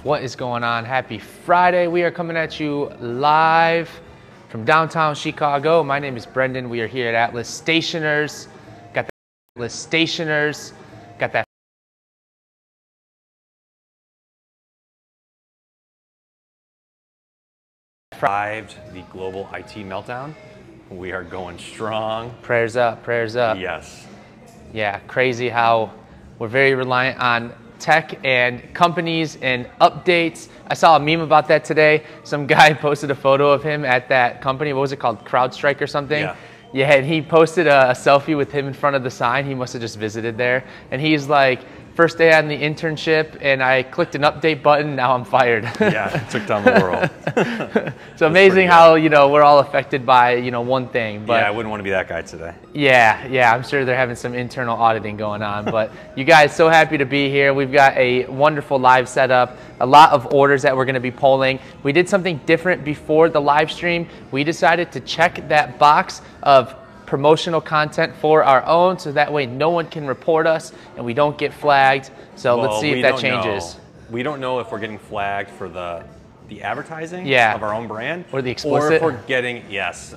What is going on? Happy Friday. We are coming at you live from downtown Chicago. My name is Brendan. We are here at Atlas Stationers. Got that Atlas Stationers. Got that Survived the global IT meltdown. We are going strong. Prayers up, prayers up. Yes. Yeah, crazy how we're very reliant on tech and companies and updates. I saw a meme about that today. Some guy posted a photo of him at that company. What was it called? CrowdStrike or something? Yeah. Yeah, and he posted a selfie with him in front of the sign. He must have just visited there. And he's like, first day on the internship, and I clicked an update button, now I'm fired. Yeah, it took down the world. So amazing how, we're all affected by, one thing. But yeah, I wouldn't want to be that guy today. Yeah, I'm sure they're having some internal auditing going on. But you guys, so happy to be here. We've got a wonderful live setup, a lot of orders that we're going to be polling. We did something different before the live stream. We decided to check that box of promotional content for our own, so that way no one can report us and we don't get flagged. So let's see if that changes. We don't know if we're getting flagged for the advertising of our own brand, or the explicit, or if we're getting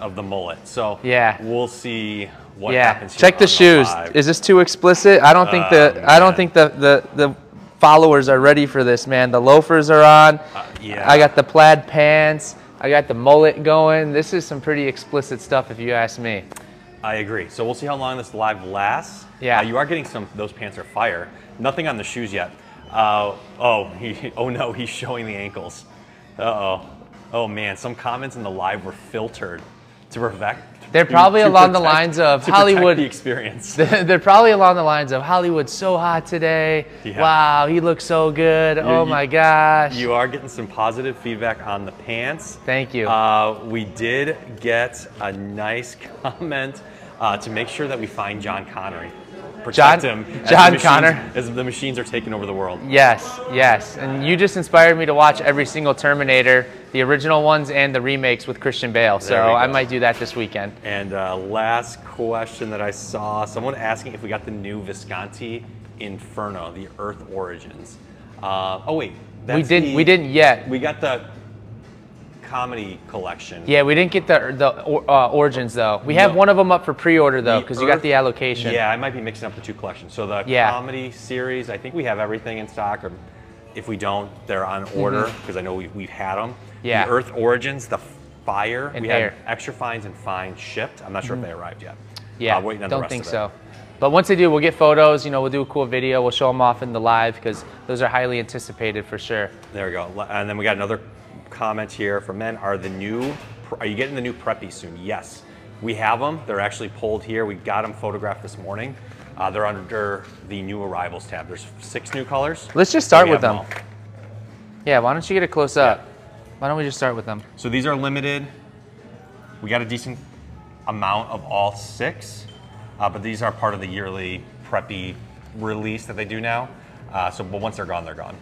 of the mullet. So yeah, we'll see what happens here. Check the shoes. Is this too explicit? I don't think the followers are ready for this, man. The loafers are on. Yeah, I got the plaid pants. I got the mullet going. This is some pretty explicit stuff, if you ask me. I agree. So we'll see how long this live lasts. Yeah. You are getting those pants are fire. Nothing on the shoes yet. Oh no, he's showing the ankles. Uh-oh. Oh man, some comments in the live were filtered to protect. They're probably along the lines of Hollywood. The experience. They're probably along the lines of Hollywood's so hot today. Yeah. Wow, he looks so good. Oh my gosh. You are getting some positive feedback on the pants. Thank you. We did get a nice comment to make sure that we find John Connery. Protect him. John Connor. As the machines are taking over the world. Yes. And you just inspired me to watch every single Terminator, the original ones and the remakes with Christian Bale. So I might do that this weekend. And last question that I saw, someone asking if we got the new Visconti Inferno, the Earth Origins. Oh wait. We didn't yet. We got the comedy collection. Yeah, we didn't get the Origins though. We have one of them up for pre-order though, because you got the allocation. Yeah, I might be mixing up the two collections. So the comedy series, I think we have everything in stock, or if we don't, they're on order, because I know we've had them. Yeah. The Earth Origins, the Fire, and we Air. had extra fines and fines shipped. I'm not sure if they arrived yet. Yeah, waiting on don't the rest think of it. so. But once they do, we'll get photos, we'll do a cool video, we'll show them off in the live, because those are highly anticipated for sure. There we go. And then we got another comment here from men. Are you getting the new Preppy soon? Yes, we have them. They're actually pulled here. We got them photographed this morning. They're under the new arrivals tab. There's 6 new colors. Let's just start with them. Yeah, why don't you get a close up? Yeah. Why don't we just start with them? So these are limited. We got a decent amount of all 6, but these are part of the yearly Preppy release that they do now. But once they're gone, they're gone.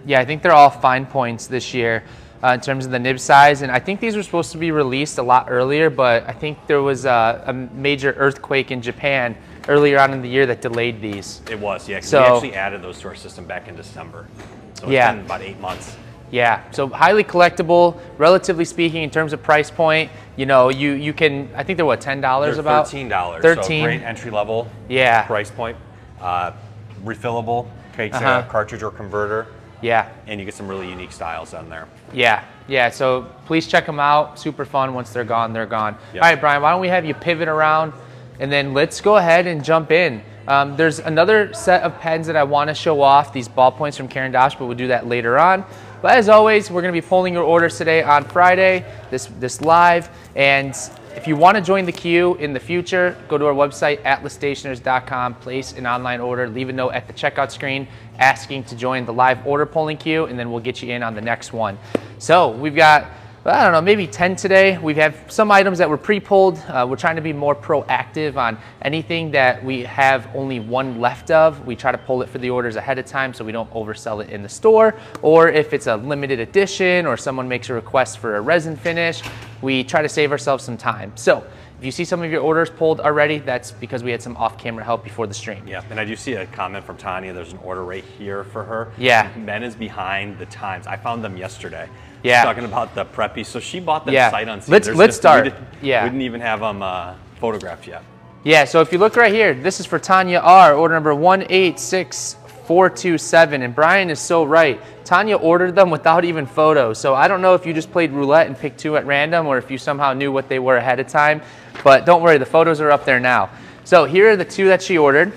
Yeah, I think they're all fine points this year in terms of the nib size. And I think these were supposed to be released a lot earlier, but I think there was a major earthquake in Japan earlier on in the year that delayed these. It was, yeah, because we actually added those to our system back in December. So it's been about 8 months. Yeah, so highly collectible, relatively speaking, in terms of price point. You can, I think they're what, $10 about? $13. $13. So great entry level price point. Refillable, takes a cartridge or converter. Yeah. And you get some really unique styles on there. Yeah, so please check them out. Super fun. Once they're gone, they're gone. Yep. All right, Brian, why don't we have you pivot around, and then let's go ahead and jump in. There's another set of pens that I want to show off, these ballpoints from Caran, but we'll do that later on. But as always, we're going to be polling your orders today on Friday, this live. And if you want to join the queue in the future, go to our website, atlasstationers.com, place an online order, leave a note at the checkout screen asking to join the live order polling queue, and then we'll get you in on the next one. So we've got, I don't know, maybe 10 today. We have some items that were pre-pulled. We're trying to be more proactive on anything that we have only one left of. We try to pull it for the orders ahead of time so we don't oversell it in the store. Or if it's a limited edition or someone makes a request for a resin finish, we try to save ourselves some time. So if If you see some of your orders pulled already, that's because we had some off-camera help before the stream. Yeah, and I do see a comment from Tanya. There's an order right here for her. Yeah. Men is behind the times. I found them yesterday. Yeah. She's talking about the Preppy. So she bought them sight unseen. Let's start. We didn't even have them photographed yet. Yeah, so if you look right here, this is for Tanya R, order number 186427, and Brian is so right. Tanya ordered them without even photos, so I don't know if you just played roulette and picked 2 at random or if you somehow knew what they were ahead of time, but don't worry, the photos are up there now. So here are the 2 that she ordered.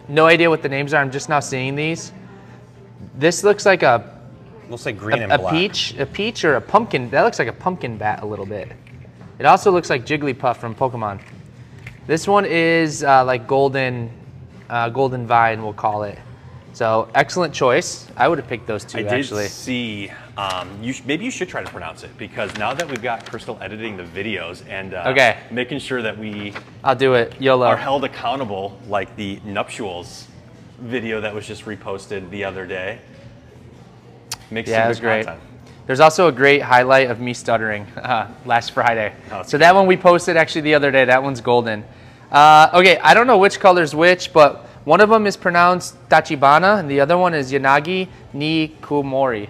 No idea what the names are, I'm just now seeing these. This looks like looks like green and black. A peach or a pumpkin. That looks like a pumpkin bat a little bit. It also looks like Jigglypuff from Pokemon. This one is like golden vine, we'll call it. So excellent choice. I would have picked those 2 actually. I did see, maybe you should try to pronounce it, because now that we've got Crystal editing the videos and making sure that I'll do it, YOLO. are held accountable, like the nuptials video that was just reposted the other day. Makes it was great. Content. There's also a great highlight of me stuttering last Friday. Oh, so that one we posted actually the other day. That one's golden. Okay, I don't know which color's which, but one of them is pronounced Tachibana, and the other one is Yanagi ni Kumori.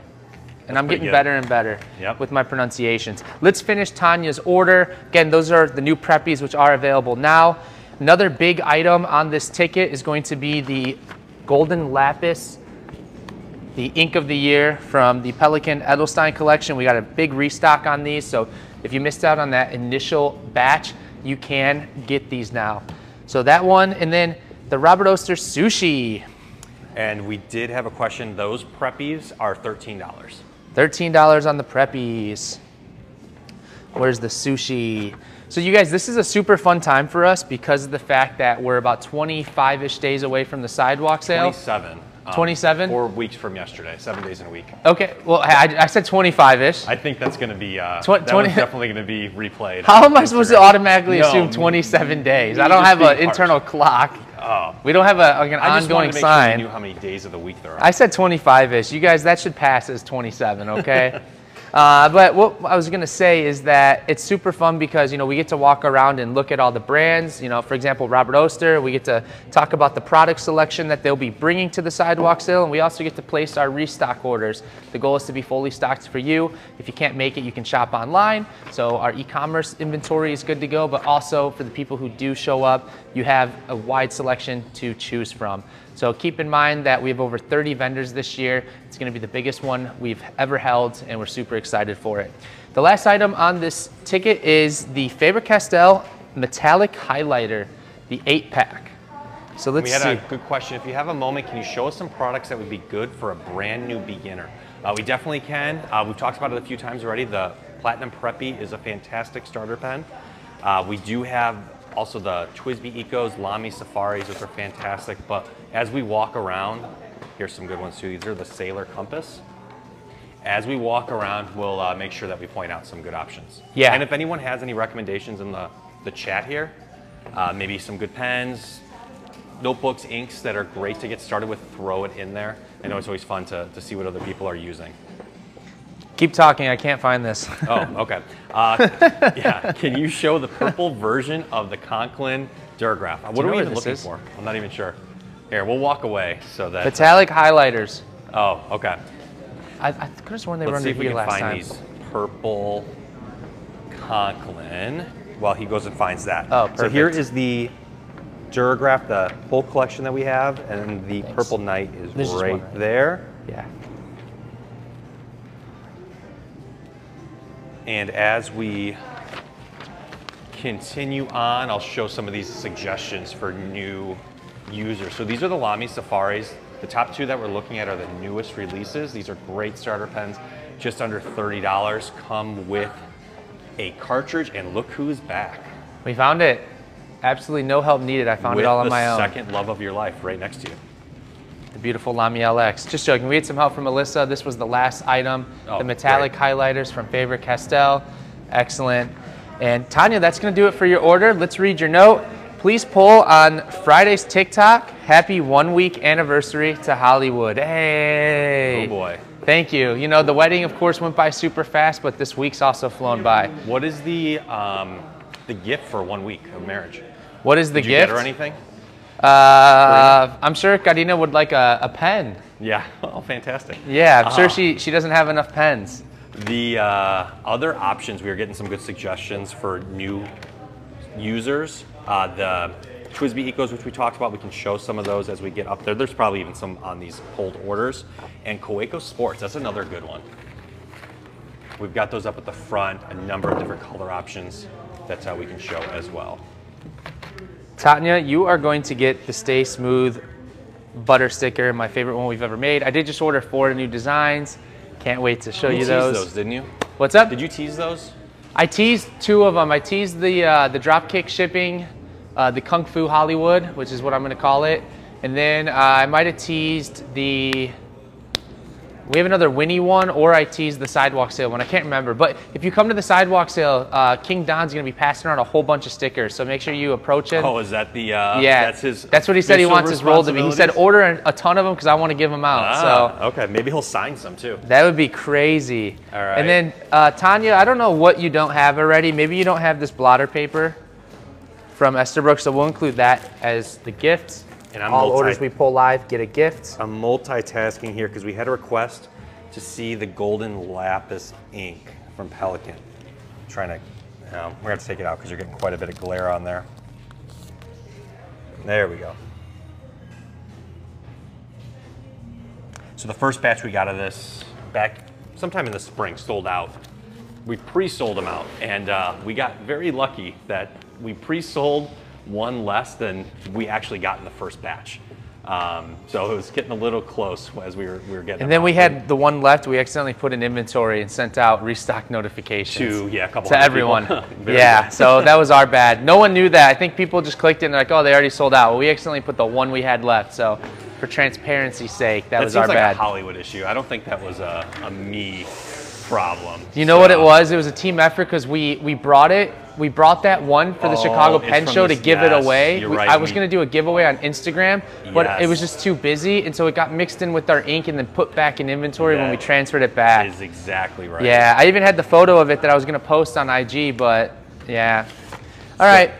And I'm getting better and better with my pronunciations. Let's finish Tanya's order. Again, those are the new Preppies, which are available now. Another big item on this ticket is going to be the Golden Lapis, the ink of the year from the Pelikan Edelstein collection. We got a big restock on these, so if you missed out on that initial batch, you can get these now. So that one, and then the Robert Oster Sushi. And we did have a question. Those Preppies are $13. $13 on the Preppies. Where's the sushi? So you guys, this is a super fun time for us because of the fact that we're about 25-ish days away from the sidewalk sale. 27. 27? 4 weeks from yesterday, 7 days in a week. Okay, well, I said 25-ish. I think that's going to be, that one's definitely going to be replayed. How am I supposed to automatically assume 27 days? I don't have an internal clock. Oh. We don't have like an ongoing sign. Sure you knew how many days of the week there are. I said 25-ish. You guys, that should pass as 27, okay? But what I was going to say is that it's super fun because, we get to walk around and look at all the brands. For example, Robert Oster, we get to talk about the product selection that they'll be bringing to the sidewalk sale, and we also get to place our restock orders. The goal is to be fully stocked for you. If you can't make it, you can shop online. So our e-commerce inventory is good to go, but also for the people who do show up, you have a wide selection to choose from. So keep in mind that we have over 30 vendors this year. It's going to be the biggest one we've ever held, and we're super excited for it. The last item on this ticket is the Faber-Castell Metallic Highlighter, the 8-pack. So let's see. We had a good question. If you have a moment, can you show us some products that would be good for a brand new beginner? We definitely can. We've talked about it a few times already. The Platinum Preppy is a fantastic starter pen. We do have also the TWSBI Ecos, Lamy Safaris, those are fantastic. But as we walk around, here's some good ones too. These are the Sailor Compass. As we walk around, we'll make sure that we point out some good options. Yeah. And if anyone has any recommendations in the chat here, maybe some good pens, notebooks, inks that are great to get started with, throw it in there. I know it's always fun to see what other people are using. Keep talking, I can't find this. Oh, okay. Yeah, can you show the purple version of the Conklin Durograph? What are we even looking for? I'm not even sure. Here, we'll walk away so that... Metallic highlighters. Oh, okay. I could have sworn they were under here last time. Let's see if we can find these purple Conklin while he goes and finds that. Oh, perfect. So here is the Durograph, the whole collection that we have, and the Purple Knight is right there. Yeah. And as we continue on, I'll show some of these suggestions for new users. So these are the Lamy Safaris. The top 2 that we're looking at are the newest releases. These are great starter pens, just under $30. Come with a cartridge, and look who's back. We found it. Absolutely no help needed. I found it all on my own. With the second love of your life right next to you. The beautiful Lamy LX. Just joking. We had some help from Melissa. This was the last item. The metallic highlighters from Faber-Castell. Excellent. And Tanya, that's going to do it for your order. Let's read your note. Please poll on Friday's TikTok. Happy 1-week anniversary to Hollywood. Hey. Oh boy. Thank you. You know, the wedding, of course, went by super fast, but this week's also flown by. What is the the gift for 1 week of marriage. What is the Did gift? you get her anything? I'm sure Karina would like a pen. Yeah. Oh, fantastic. Yeah, I'm sure she doesn't have enough pens. The other options, we were getting some good suggestions for new users. The TWSBI Ecos, which we talked about, we can show some of those as we get up there. There's probably even some on these pulled orders. And Coeco Sports, that's another good one. We've got those up at the front, a number of different color options that's how we can show as well. Tanya, you are going to get the Stay Smooth butter sticker, my favorite one we've ever made. I did just order 4 new designs. Can't wait to show you those. You teased those, didn't you? What's up? Did you tease those? I teased 2 of them. I teased the dropkick shipping, the Kung Fu Hollywood, which is what I'm going to call it. And then I might have teased the... We have another Winnie one, or I teased the sidewalk sale one. I can't remember. But if you come to the sidewalk sale, King Don's going to be passing around a whole bunch of stickers. So make sure you approach him. Oh, is that the... yeah, that's what he said he wants his role to be. He said order a ton of them because I want to give them out. So okay, maybe he'll sign some too. That would be crazy. All right. And then Tanya, I don't know what you don't have already. Maybe you don't have this blotter paper from Esterbrook, so we'll include that as the gift. And I'm all orders we pull live get a gift. I'm multitasking here because we had a request to see the golden lapis ink from Pelican. I'm trying to, we're gonna have to take it out because you're getting quite a bit of glare on there. There we go. So the first batch we got of this back sometime in the spring sold out. We pre-sold them out, and we got very lucky that we pre-sold one less than we actually got in the first batch. So it was getting a little close as we were getting. And then we had the one left. We accidentally put in inventory and sent out restock notifications to everyone. Yeah, so that was our bad. No one knew that. I think people just clicked it and they're like, oh, they already sold out. Well, we accidentally put the one we had left. So for transparency's sake, that was our bad. That seems like a Hollywood issue. I don't think that was a me problem. You know what it was? It was a team effort because we brought it. We brought that one for the Chicago Pen Show to give it away. I was going to do a giveaway on Instagram, but it was just too busy, and so it got mixed in with our ink and then put back in inventory when we transferred it back. That is exactly right. Yeah, I even had the photo of it that I was going to post on IG, but yeah. All right,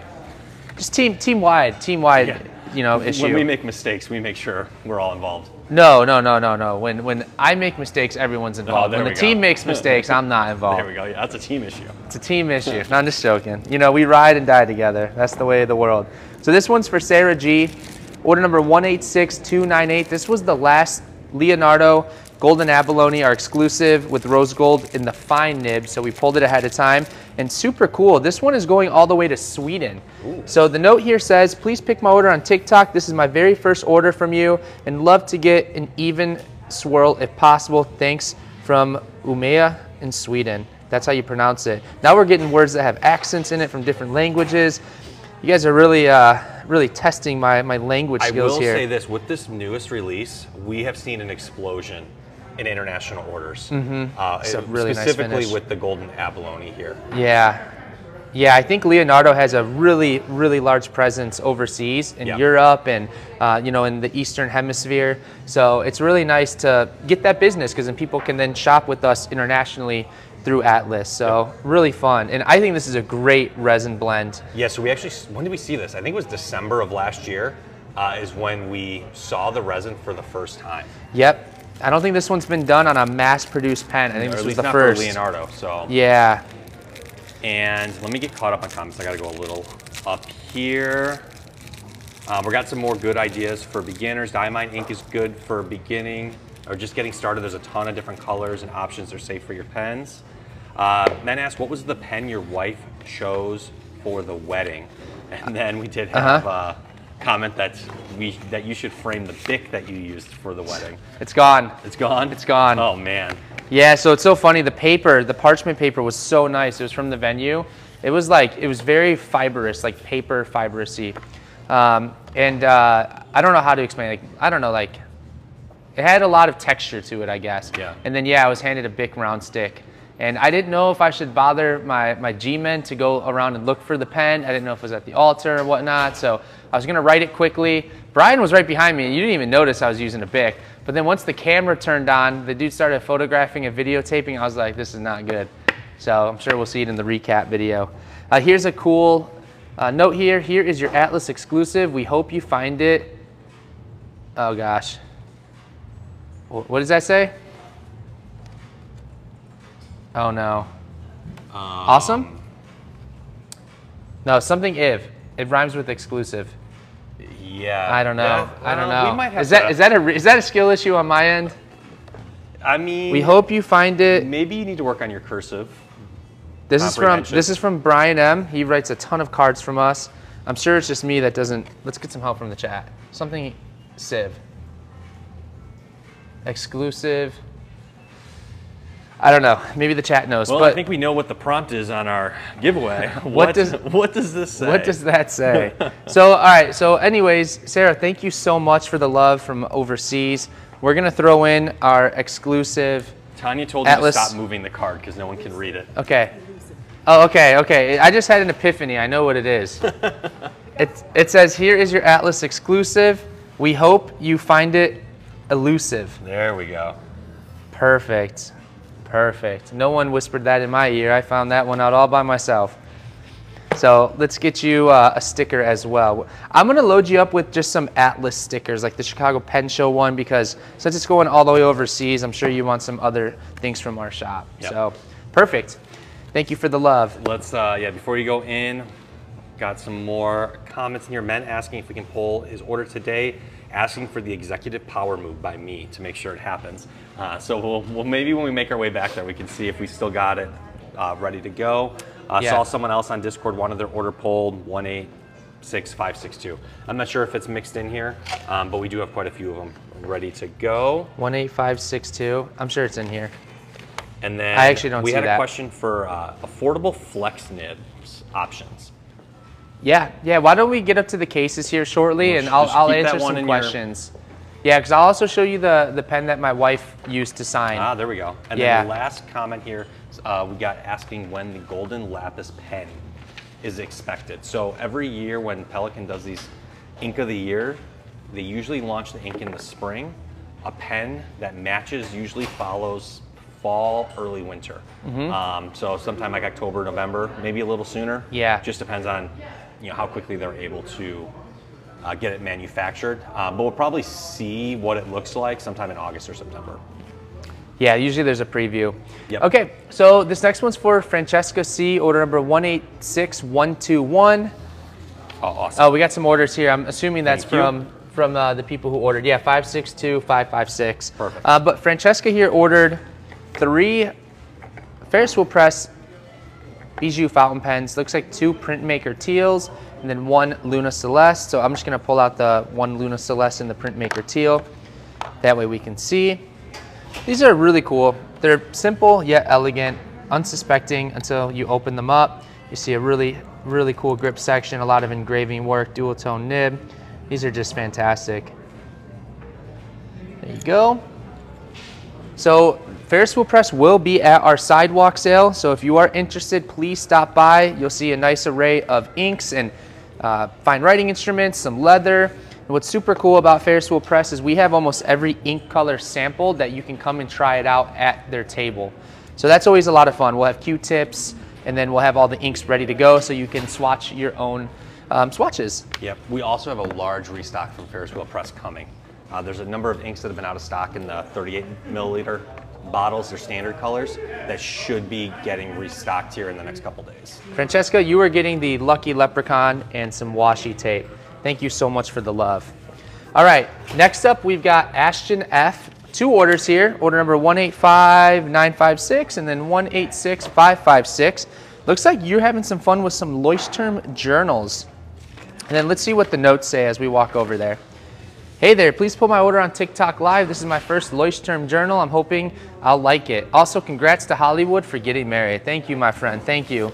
just team-wide, issue. When we make mistakes, we make sure we're all involved. No. When I make mistakes, everyone's involved. When the team makes mistakes, I'm not involved. There we go. Yeah, that's a team issue. It's a team issue. No, I'm just joking. We ride and die together. That's the way of the world. So this one's for Sarah G. Order number 186298. This was the last Leonardo Golden Abalone, our exclusive with rose gold in the fine nib. So we pulled it ahead of time. And super cool. This one is going all the way to Sweden. Ooh. So the note here says, please pick my order on TikTok. This is my very first order from you and love to get an even swirl if possible. Thanks from Umeå in Sweden. That's how you pronounce it. Now we're getting words that have accents in it from different languages. You guys are really testing my language skills here. I will say this, with this newest release, we have seen an explosion in international orders. It's a really specifically nice finish. with the golden abalone here. Yeah, I think Leonardo has a really large presence overseas in Europe and in the Eastern Hemisphere. So it's really nice to get that business because then people can then shop with us internationally through Atlas. So really fun. And I think this is a great resin blend. Yeah, so we actually, when did we see this? I think it was December of last year is when we saw the resin for the first time. Yep. I don't think this one's been done on a mass-produced pen. I think this was the first. For Leonardo, so. Yeah. And let me get caught up on comments. I got to go a little up here. We got some more good ideas for beginners. Diamine ink is good for beginning or just getting started. There's a ton of different colors and options that are safe for your pens. Men asked, what was the pen your wife chose for the wedding? And then we did have comment that you should frame the Bic that you used for the wedding. It's gone. It's gone? It's gone. Oh, man. Yeah, so it's so funny. The paper, the parchment paper was so nice. It was from the venue. It was very fibrous, like paper fibrousy. I don't know how to explain it. I don't know, it had a lot of texture to it, I guess. Yeah. And then, I was handed a Bic round stick. And I didn't know if I should bother my G-men to go around and look for the pen. I didn't know if it was at the altar or whatnot. So I was going to write it quickly. Brian was right behind me, and you didn't even notice I was using a Bic. But then once the camera turned on, the dude started photographing and videotaping. I was like, this is not good. So I'm sure we'll see it in the recap video. Here's a cool note here. Here is your Atlas exclusive. We hope you find it. Oh gosh. What does that say? Oh no. Awesome? No, something if. It rhymes with exclusive. Yeah. I don't know. I don't know. We might have is that a skill issue on my end? I mean, we hope you find it. Maybe you need to work on your cursive. This is from Brian M. He writes a ton of cards from us. I'm sure it's just me that doesn't. Let's get some help from the chat. Something Civ. Exclusive. I don't know. Maybe the chat knows. Well, but I think we know what the prompt is on our giveaway. What does this say? What does that say? So, all right. So, anyways, Sarah, thank you so much for the love from overseas. We're gonna throw in our exclusive. Tanya told Atlas. me to stop moving the card because no one can read it. Okay. Oh, okay, okay. I just had an epiphany. I know what it is. It says, here is your Atlas exclusive. We hope you find it elusive. There we go. Perfect. Perfect. No one whispered that in my ear. I found that one out all by myself. So let's get you a sticker as well. I'm going to load you up with just some Atlas stickers, like the Chicago Pen Show one, because since it's going all the way overseas, I'm sure you want some other things from our shop. Yep. So perfect. Thank you for the love. Let's, yeah, before you go in, got some more comments in here. Men asking if we can pull his order today, asking for the executive power move by me to make sure it happens. So we'll maybe when we make our way back there, we can see if we still got it ready to go. Yeah. Saw someone else on Discord wanted their order pulled, 186562. I'm not sure if it's mixed in here, but we do have quite a few of them ready to go. 18562. I'm sure it's in here. And then I actually don't we see had a that. question for affordable flex nibs options. Yeah, yeah. Why don't we get up to the cases here shortly, and I'll answer some questions. Yeah, because I'll also show you the pen that my wife used to sign. Ah, there we go. And then the last comment here, we got asking when the golden lapis pen is expected. So every year when Pelican does these ink of the year, they usually launch the ink in the spring. A pen that matches usually follows fall, early winter. So sometime like October, November, maybe a little sooner. Yeah. Just depends on how quickly they're able to get it manufactured. But we'll probably see what it looks like sometime in August or September. Yeah, usually there's a preview. Yep. Okay, so this next one's for Francesca C, order number 186121. Oh, awesome. Oh, we got some orders here. I'm assuming that's from the people who ordered. Yeah, 562556. Perfect. But Francesca here ordered 3 Ferris wheel press Bijou fountain pens. Looks like 2 printmaker teals and then 1 Luna Celeste. So I'm just gonna pull out the 1 Luna Celeste and the printmaker teal. That way we can see. These are really cool. They're simple yet elegant, unsuspecting until you open them up. You see a really, really cool grip section, a lot of engraving work, dual tone nib. These are just fantastic. There you go. So Ferris wheel press will be at our sidewalk sale. So if you are interested, please stop by. You'll see a nice array of inks and fine writing instruments, some leather. And what's super cool about Ferris wheel press is we have almost every ink color sampled that you can come and try it out at their table. So that's always a lot of fun. We'll have Q-tips and then we'll have all the inks ready to go so you can swatch your own swatches. Yep. We also have a large restock from Ferris wheel press coming. There's a number of inks that have been out of stock in the 38 milliliter bottles, they're standard colors, that should be getting restocked here in the next couple days. Francesca, you are getting the Lucky Leprechaun and some washi tape. Thank you so much for the love. All right, next up we've got Ashton F. 2 orders here, order number 185956 and then 186556. Looks like you're having some fun with some Leuchtturm journals. And then let's see what the notes say as we walk over there. Hey there, please pull my order on TikTok Live. This is my first Leuchtturm journal. I'm hoping I'll like it. Also, congrats to Hollywood for getting married. Thank you, my friend. Thank you.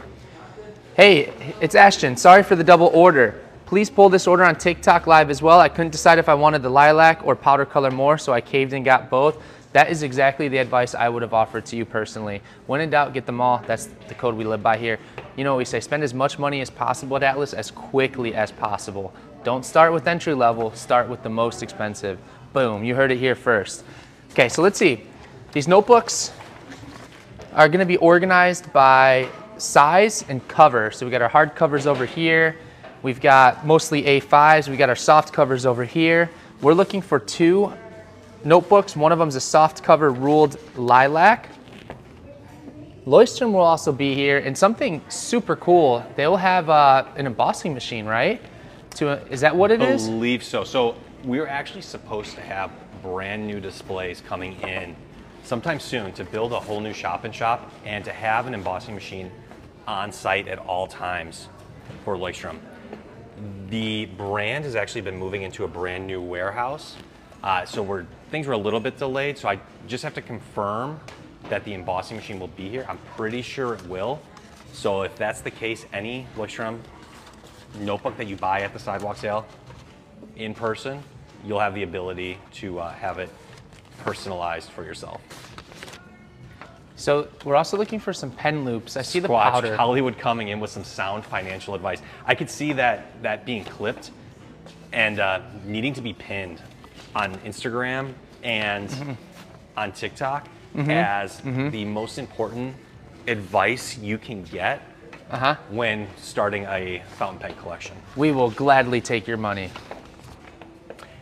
Hey, it's Ashton. Sorry for the double order. Please pull this order on TikTok Live as well. I couldn't decide if I wanted the lilac or powder color more, so I caved and got both. That is exactly the advice I would have offered to you personally. When in doubt, get them all. That's the code we live by here. You know what we say, spend as much money as possible at Atlas as quickly as possible. Don't start with entry level, start with the most expensive. Boom, you heard it here first. Okay, so let's see. These notebooks are gonna be organized by size and cover. So we got our hard covers over here. We've got mostly A5s. We got our soft covers over here. We're looking for 2 notebooks. One of them is a soft cover ruled lilac. Leuchtturm will also be here, and something super cool. They will have an embossing machine, right? Is that what it is? I believe so. So we're actually supposed to have brand new displays coming in sometime soon to build a whole new shop and to have an embossing machine on site at all times for Leuchtturm. The brand has actually been moving into a brand new warehouse. So things were a little bit delayed. So I just have to confirm that the embossing machine will be here. I'm pretty sure it will. So if that's the case, any Leuchtturm notebook that you buy at the sidewalk sale in person, you'll have the ability to have it personalized for yourself. So we're also looking for some pen loops. I see the Squatch, powder. Hollywood coming in with some sound financial advice. I could see that being clipped and needing to be pinned on Instagram and on TikTok as the most important advice you can get when starting a fountain pen collection. We will gladly take your money.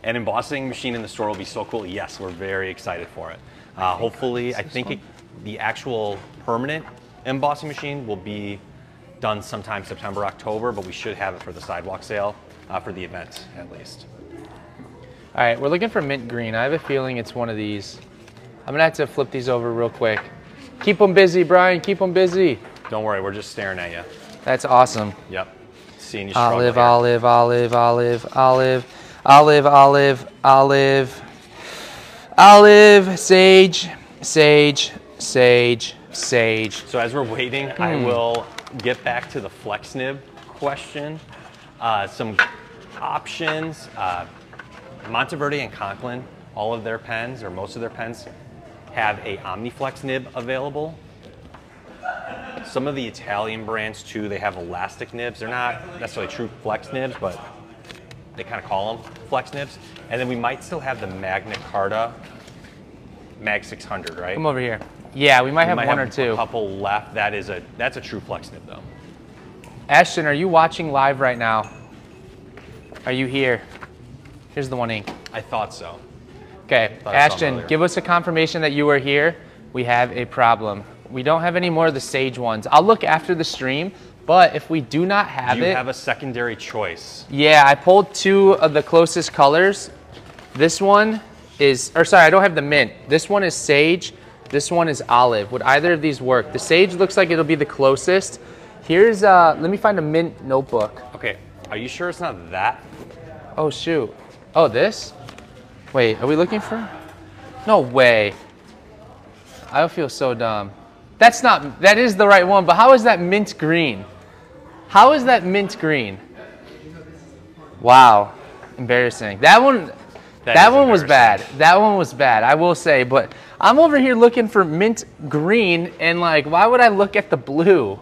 An embossing machine in the store will be so cool. Yes, we're very excited for it. Hopefully, I think the actual permanent embossing machine will be done sometime September, October, but we should have it for the sidewalk sale for the event at least. All right, we're looking for mint green. I have a feeling it's one of these. I'm gonna have to flip these over real quick. Keep them busy, Brian, keep them busy. Don't worry, we're just staring at you. That's awesome. Yep, seeing you struggle Olive, here. olive, olive, olive, olive, olive, olive, olive, olive, sage, sage, sage, sage. So as we're waiting, I will get back to the flex nib question. Some options, Monteverde and Conklin, all of their pens, or most of their pens, have a OmniFlex nib available. Some of the Italian brands too, they have elastic nibs. They're not necessarily true flex nibs, but they kind of call them flex nibs. And then we might still have the Magna Carta Mag 600, right? Come over here. Yeah, we might have one or a two. couple left. That's a true flex nib though. Ashton, are you watching live right now? Are you here? Here's the one ink. I thought so. Okay, Ashton, give us a confirmation that you are here. We have a problem. We don't have any more of the Sage ones. I'll look after the stream, but if we do not have Do you have a secondary choice? Yeah, I pulled 2 of the closest colors. This one is, or sorry, I don't have the mint. This one is Sage, this one is Olive. Would either of these work? The Sage looks like it'll be the closest. Here's, let me find a mint notebook. Okay, are you sure it's not that? Oh shoot. Oh, this? Wait, are we looking for? No way. I feel so dumb. That is the right one, but how is that mint green? How is that mint green? Wow, embarrassing. That one was bad. That one was bad, I will say, but I'm over here looking for mint green and like, why would I look at the blue?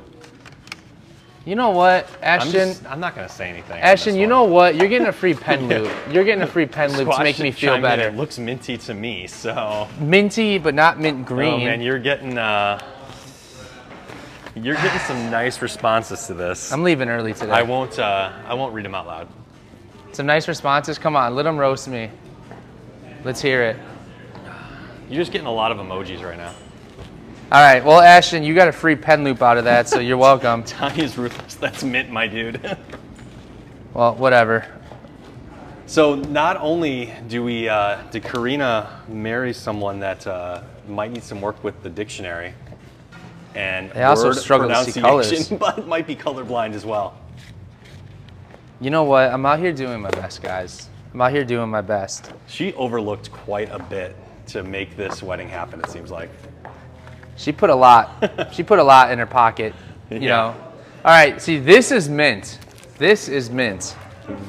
You know what, Ashton? I'm not going to say anything. Ashton, you know what? You're getting a free pen loop. You're getting a free pen loop to make me feel better. It looks minty to me, so. Minty, but not mint green. Oh man, you're getting some nice responses to this. I'm leaving early today. I won't read them out loud. Some nice responses. Come on, let them roast me. Let's hear it. You're just getting a lot of emojis right now. All right, well, Ashton, you got a free pen loop out of that, so you're welcome. Tanya's ruthless. That's mint, my dude. Well, whatever. So not only did Karina marry someone that might need some work with the dictionary and they also word struggle to see colors, but might be colorblind as well. You know what? I'm out here doing my best, guys. I'm out here doing my best. She overlooked quite a bit to make this wedding happen, it seems like. She put a lot. She put a lot in her pocket, you know. All right, see, this is mint. This is mint.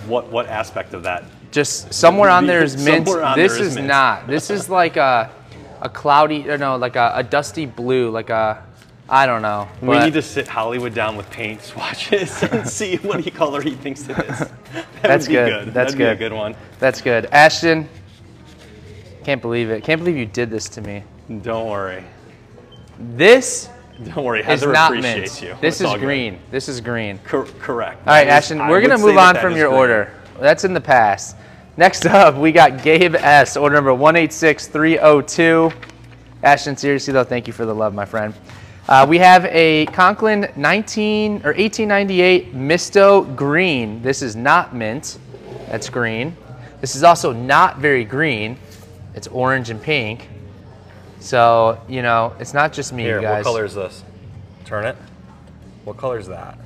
What aspect of that? Just somewhere on there is mint. This is mint. not. This is like a cloudy, or no, like a dusty blue, like a, I don't know. We need to sit Hollywood down with paint swatches and see what color he thinks it is. That's good. That's That'd good. Be a good one. That's good. Ashton, can't believe it. Can't believe you did this to me. Don't worry. This Don't worry, is Heather not appreciates mint. you. This It's is all good. green. This is green. Correct. All right, Ashton, we're going to move on from your order. That's in the past. Next up, we got Gabe S., order number 186302. Ashton, seriously though, thank you for the love, my friend. We have a Conklin 1898 Misto Green. This is not mint. That's green. This is also not very green. It's orange and pink. So, you know, it's not just me, Here, you guys. what color is this? Turn it. What color is that?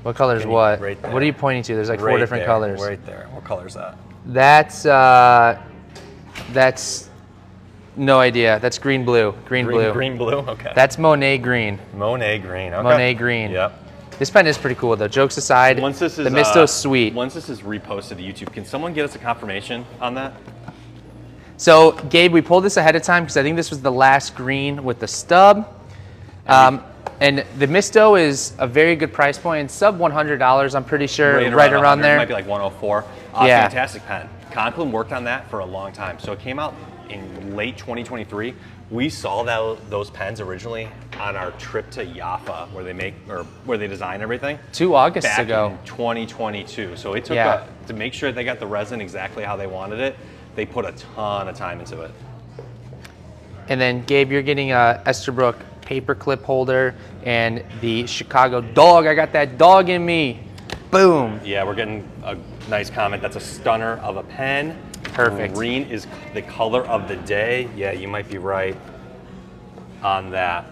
What color is what? Right there. What are you pointing to? There's like four different colors. Right there. What color is that? That's no idea. That's green blue. Green blue. Green blue. Okay. That's Monet green. Monet green. Okay. Monet green. Yep. This pen is pretty cool though. Jokes aside, Once this is the Misto's sweet. Once this is reposted to YouTube, can someone get us a confirmation on that? So Gabe, we pulled this ahead of time because I think this was the last green with the stub. And the Misto is a very good price point, sub $100, I'm pretty sure, right around there. It might be like 104. Yeah. Fantastic pen. Conklin worked on that for a long time. So it came out in late 2023. We saw those pens originally on our trip to Jaffa, where they design everything. 2 Augusts ago. In 2022. So it took to make sure they got the resin exactly how they wanted it. They put a ton of time into it. And then Gabe, you're getting a Esterbrook paper clip holder and the Chicago dog. I got that dog in me. Boom. Yeah, we're getting a nice comment. That's a stunner of a pen. Perfect. Green is the color of the day. Yeah, you might be right on that.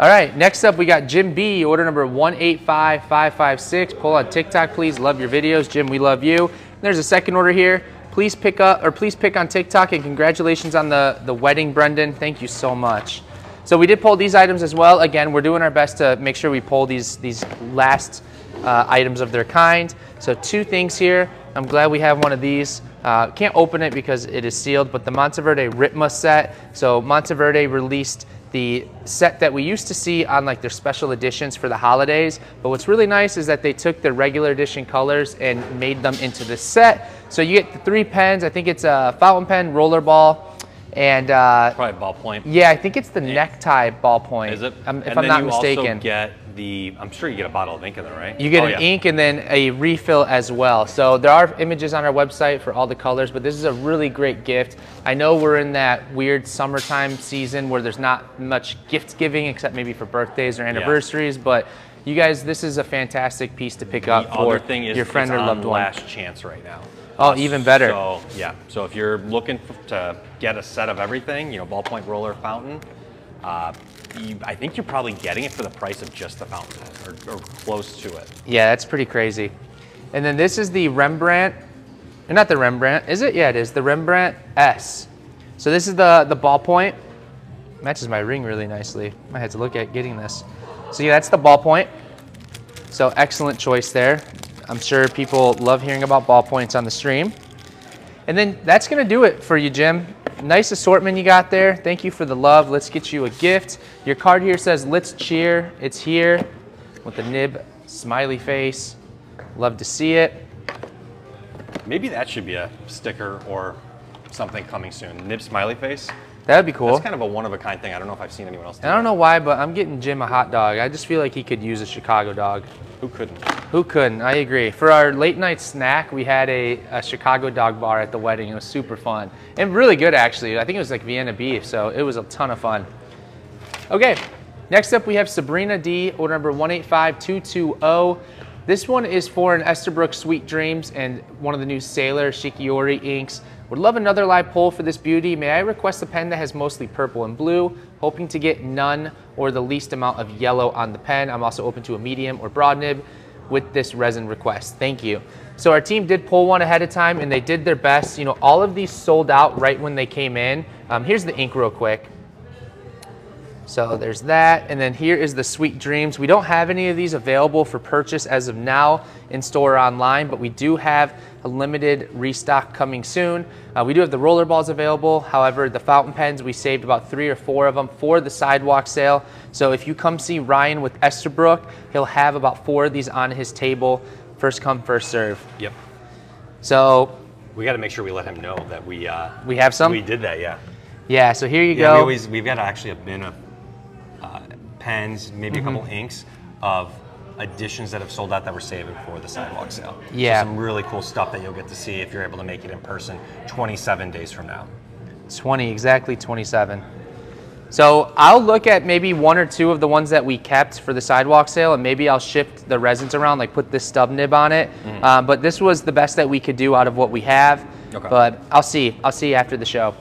All right, next up we got Jim B, order number 185556. Pull on TikTok, please. Love your videos. Jim, we love you. There's a second order here. Please pick on TikTok, and congratulations on the wedding, Brendan. Thank you so much. So we did pull these items as well. Again, we're doing our best to make sure we pull these last items of their kind. So 2 things here. I'm glad we have one of these. Can't open it because it is sealed, but the Monteverde Ritma set. So Monteverde released the set that we used to see on like their special editions for the holidays. But what's really nice is that they took their regular edition colors and made them into this set. So you get the 3 pens. I think it's a fountain pen, rollerball, and probably ballpoint. Yeah, I think it's the necktie ballpoint. Is it? If I'm not mistaken. Also get I'm sure you get a bottle of ink in there, right? You get an ink and then a refill as well. So there are images on our website for all the colors, but this is a really great gift. I know we're in that weird summertime season where there's not much gift giving except maybe for birthdays or anniversaries, but you guys, this is a fantastic piece to pick up for your friend or loved one. Last chance right now. Oh, even better. So yeah, so if you're looking to get a set of everything, you know, ballpoint, roller, fountain, I think you're probably getting it for the price of just the fountain pen, or close to it. Yeah, that's pretty crazy. And then this is the Rembrandt, not the Rembrandt, is it? Yeah, it is, the Rembrandt S. So this is the ballpoint. Matches my ring really nicely. I had to look at getting this. So yeah, that's the ballpoint. So excellent choice there. I'm sure people love hearing about ballpoints on the stream. And then that's gonna do it for you, Jim. Nice assortment you got there. Thank you for the love. Let's get you a gift. Your card here says, let's cheer. It's here with the nib smiley face. Love to see it. Maybe that should be a sticker or something coming soon. Nib smiley face. That would be cool. That's kind of a one-of-a-kind thing. I don't know if I've seen anyone else do that. I don't know why, but I'm getting Jim a hot dog. I just feel like he could use a Chicago dog. Who couldn't? Who couldn't? I agree. For our late night snack, we had a Chicago dog bar at the wedding. It was super fun and really good, actually. I think it was like Vienna beef, so it was a ton of fun. Okay, next up we have Sabrina D, order number 185220. This one is for an Esterbrook Sweet Dreams and one of the new Sailor Shikiori inks. Would love another live poll for this beauty. May I request a pen that has mostly purple and blue? Hoping to get none or the least amount of yellow on the pen. I'm also open to a medium or broad nib with this resin request. Thank you. So our team did pull one ahead of time and they did their best. You know, all of these sold out right when they came in. Here's the ink real quick. So there's that, and then here is the Sweet Dreams. We don't have any of these available for purchase as of now in store or online, but we do have a limited restock coming soon. We do have the roller balls available. However, the fountain pens, we saved about 3 or 4 of them for the sidewalk sale. So if you come see Ryan with Esterbrook, he'll have about 4 of these on his table. First come, first serve. Yep. So we got to make sure we let him know that we have some. We did that, yeah. Yeah. So here you go. We've got actually a bin of pens, maybe a couple inks of editions that have sold out that were saved for the sidewalk sale. Yeah. So some really cool stuff that you'll get to see if you're able to make it in person 27 days from now. 20, exactly 27. So I'll look at maybe 1 or 2 of the ones that we kept for the sidewalk sale, and maybe I'll shift the resins around, like put this stub nib on it. But this was the best that we could do out of what we have. Okay. But I'll see after the show.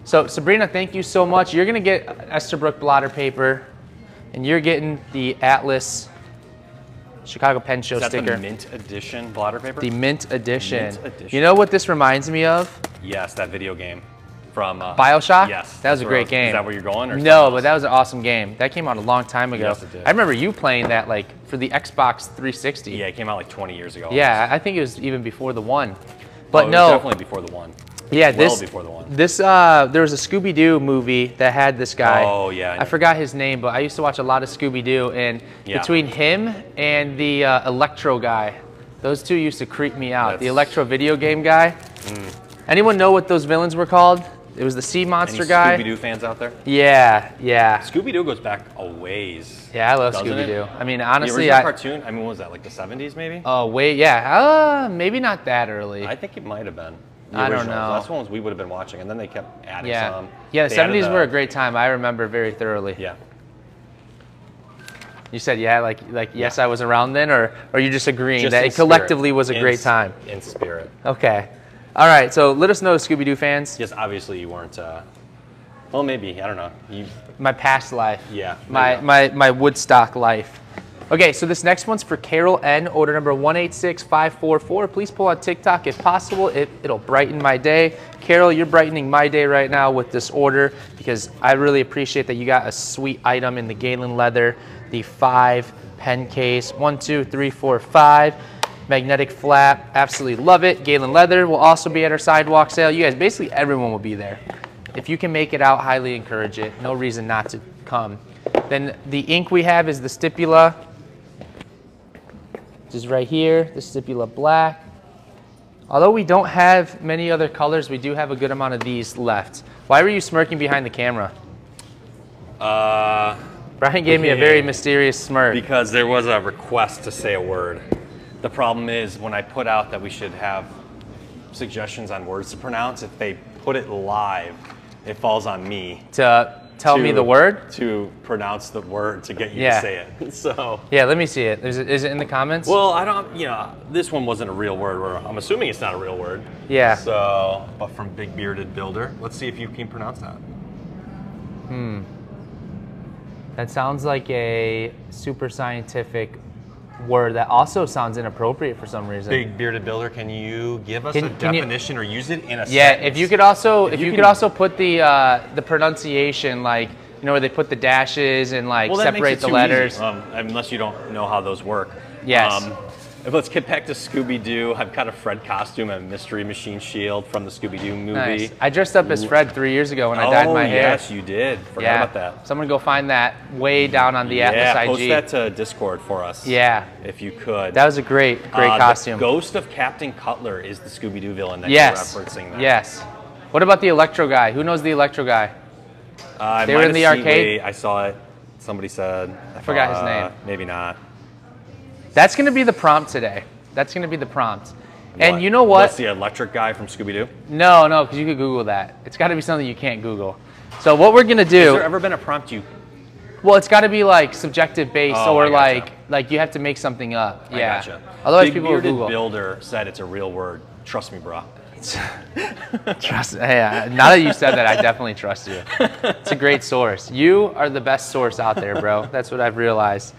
So Sabrina, thank you so much. You're gonna get Esterbrook blotter paper, and you're getting the Atlas Chicago Pen Show sticker. Is that the mint edition blotter paper? The mint edition. Mint edition. You know what this reminds me of? Yes, that video game from BioShock? Yes. That was a great game. Is that where you're going? Or no, but that was an awesome game. That came out a long time ago. Yes, it did. I remember you playing that like for the Xbox 360. Yeah, it came out like 20 years ago. Yeah, I think it was even before the one. But it no, was definitely before the one. Yeah, well before the one. This there was a Scooby-Doo movie that had this guy. Oh yeah. I forgot his name, but I used to watch a lot of Scooby-Doo, and between him and the Electro guy, those two used to creep me out. The Electro video game guy. Anyone know what those villains were called? It was the sea monster guy. Scooby-Doo fans out there? Yeah, yeah. Scooby-Doo goes back a ways. Yeah, I love Scooby-Doo. I mean, honestly, the original cartoon. I mean, what was that, like the 70s maybe? Oh wait, yeah. Maybe not that early. I think it might have been. I don't know. That's the ones we would have been watching, and then they kept adding some. Yeah, the 70s were a great time. I remember very thoroughly. Yeah. You said, yeah, like yes, I was around then, or are you just agreeing Just that it collectively was a great time? In spirit. Okay. All right, so let us know, Scooby-Doo fans. Yes, obviously you weren't, well, maybe, I don't know. My past life. Yeah. My Woodstock life. Okay, so this next one's for Carol N, order number 186544. Please pull on TikTok if possible. It'll brighten my day. Carol, you're brightening my day right now with this order because I really appreciate that you got a sweet item in the Galen leather, the 5 pen case, 1, 2, 3, 4, 5. Magnetic flap, absolutely love it. Galen leather will also be at our sidewalk sale. You guys, basically everyone will be there. If you can make it out, highly encourage it. No reason not to come. Then the ink we have is the Stipula, which is right here, the Stipula Black. Although we don't have many other colors, we do have a good amount of these left. Why were you smirking behind the camera? Brian gave me a very mysterious smirk. Because there was a request to say a word. The problem is when I put out that we should have suggestions on words to pronounce, if they put it live, it falls on me. To tell me the word? To pronounce the word to get you to say it. So. Yeah, let me see it. Is it in the comments? Well, I don't, this one wasn't a real word. I'm assuming it's not a real word. Yeah. So, but from Big Bearded Builder. Let's see if you can pronounce that. That sounds like a super scientific word that also sounds inappropriate for some reason. Big Bearded Builder, can you give us a definition or use it in a sentence? Yeah, if you could also put the pronunciation, like where they put the dashes and separate the letters. Unless you don't know how those work. Yes. Let's get back to Scooby-Doo. I've got a Fred costume and a Mystery Machine shield from the Scooby-Doo movie. Nice. I dressed up as Fred 3 years ago when I dyed my hair. Yes, you did. Forgot about that. Someone go find that way down on the Atlas IG. Post that to Discord for us. Yeah. If you could. That was a great costume. The ghost of Captain Cutler is the Scooby-Doo villain that you're referencing there. Yes. What about the Electro guy? Who knows the Electro guy? They were in the arcade. I saw it. Somebody said. I forgot his name. Maybe not. That's going to be the prompt today. That's going to be the prompt. And you know what? What's the electric guy from Scooby-Doo? No, because you could Google that. It's got to be something you can't Google. So what we're going to do... Has there ever been a prompt you... Well, it's got to be like subjective based or like you have to make something up. Yeah. I gotcha. Otherwise people will Google. Big Bearded Builder said it's a real word. Trust me, bro. Trust. Hey, now that you said that, I definitely trust you. It's a great source. You are the best source out there, bro. That's what I've realized.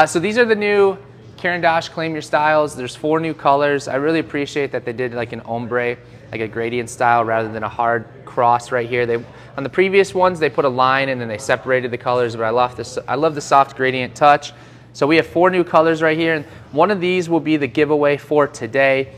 So these are the new Caran Claim Your Styles. There's 4 new colors. I really appreciate that they did like an ombre, like a gradient style rather than a hard cross right here. On the previous ones, they put a line and then they separated the colors, but I love the soft gradient touch. So we have 4 new colors right here, and one of these will be the giveaway for today.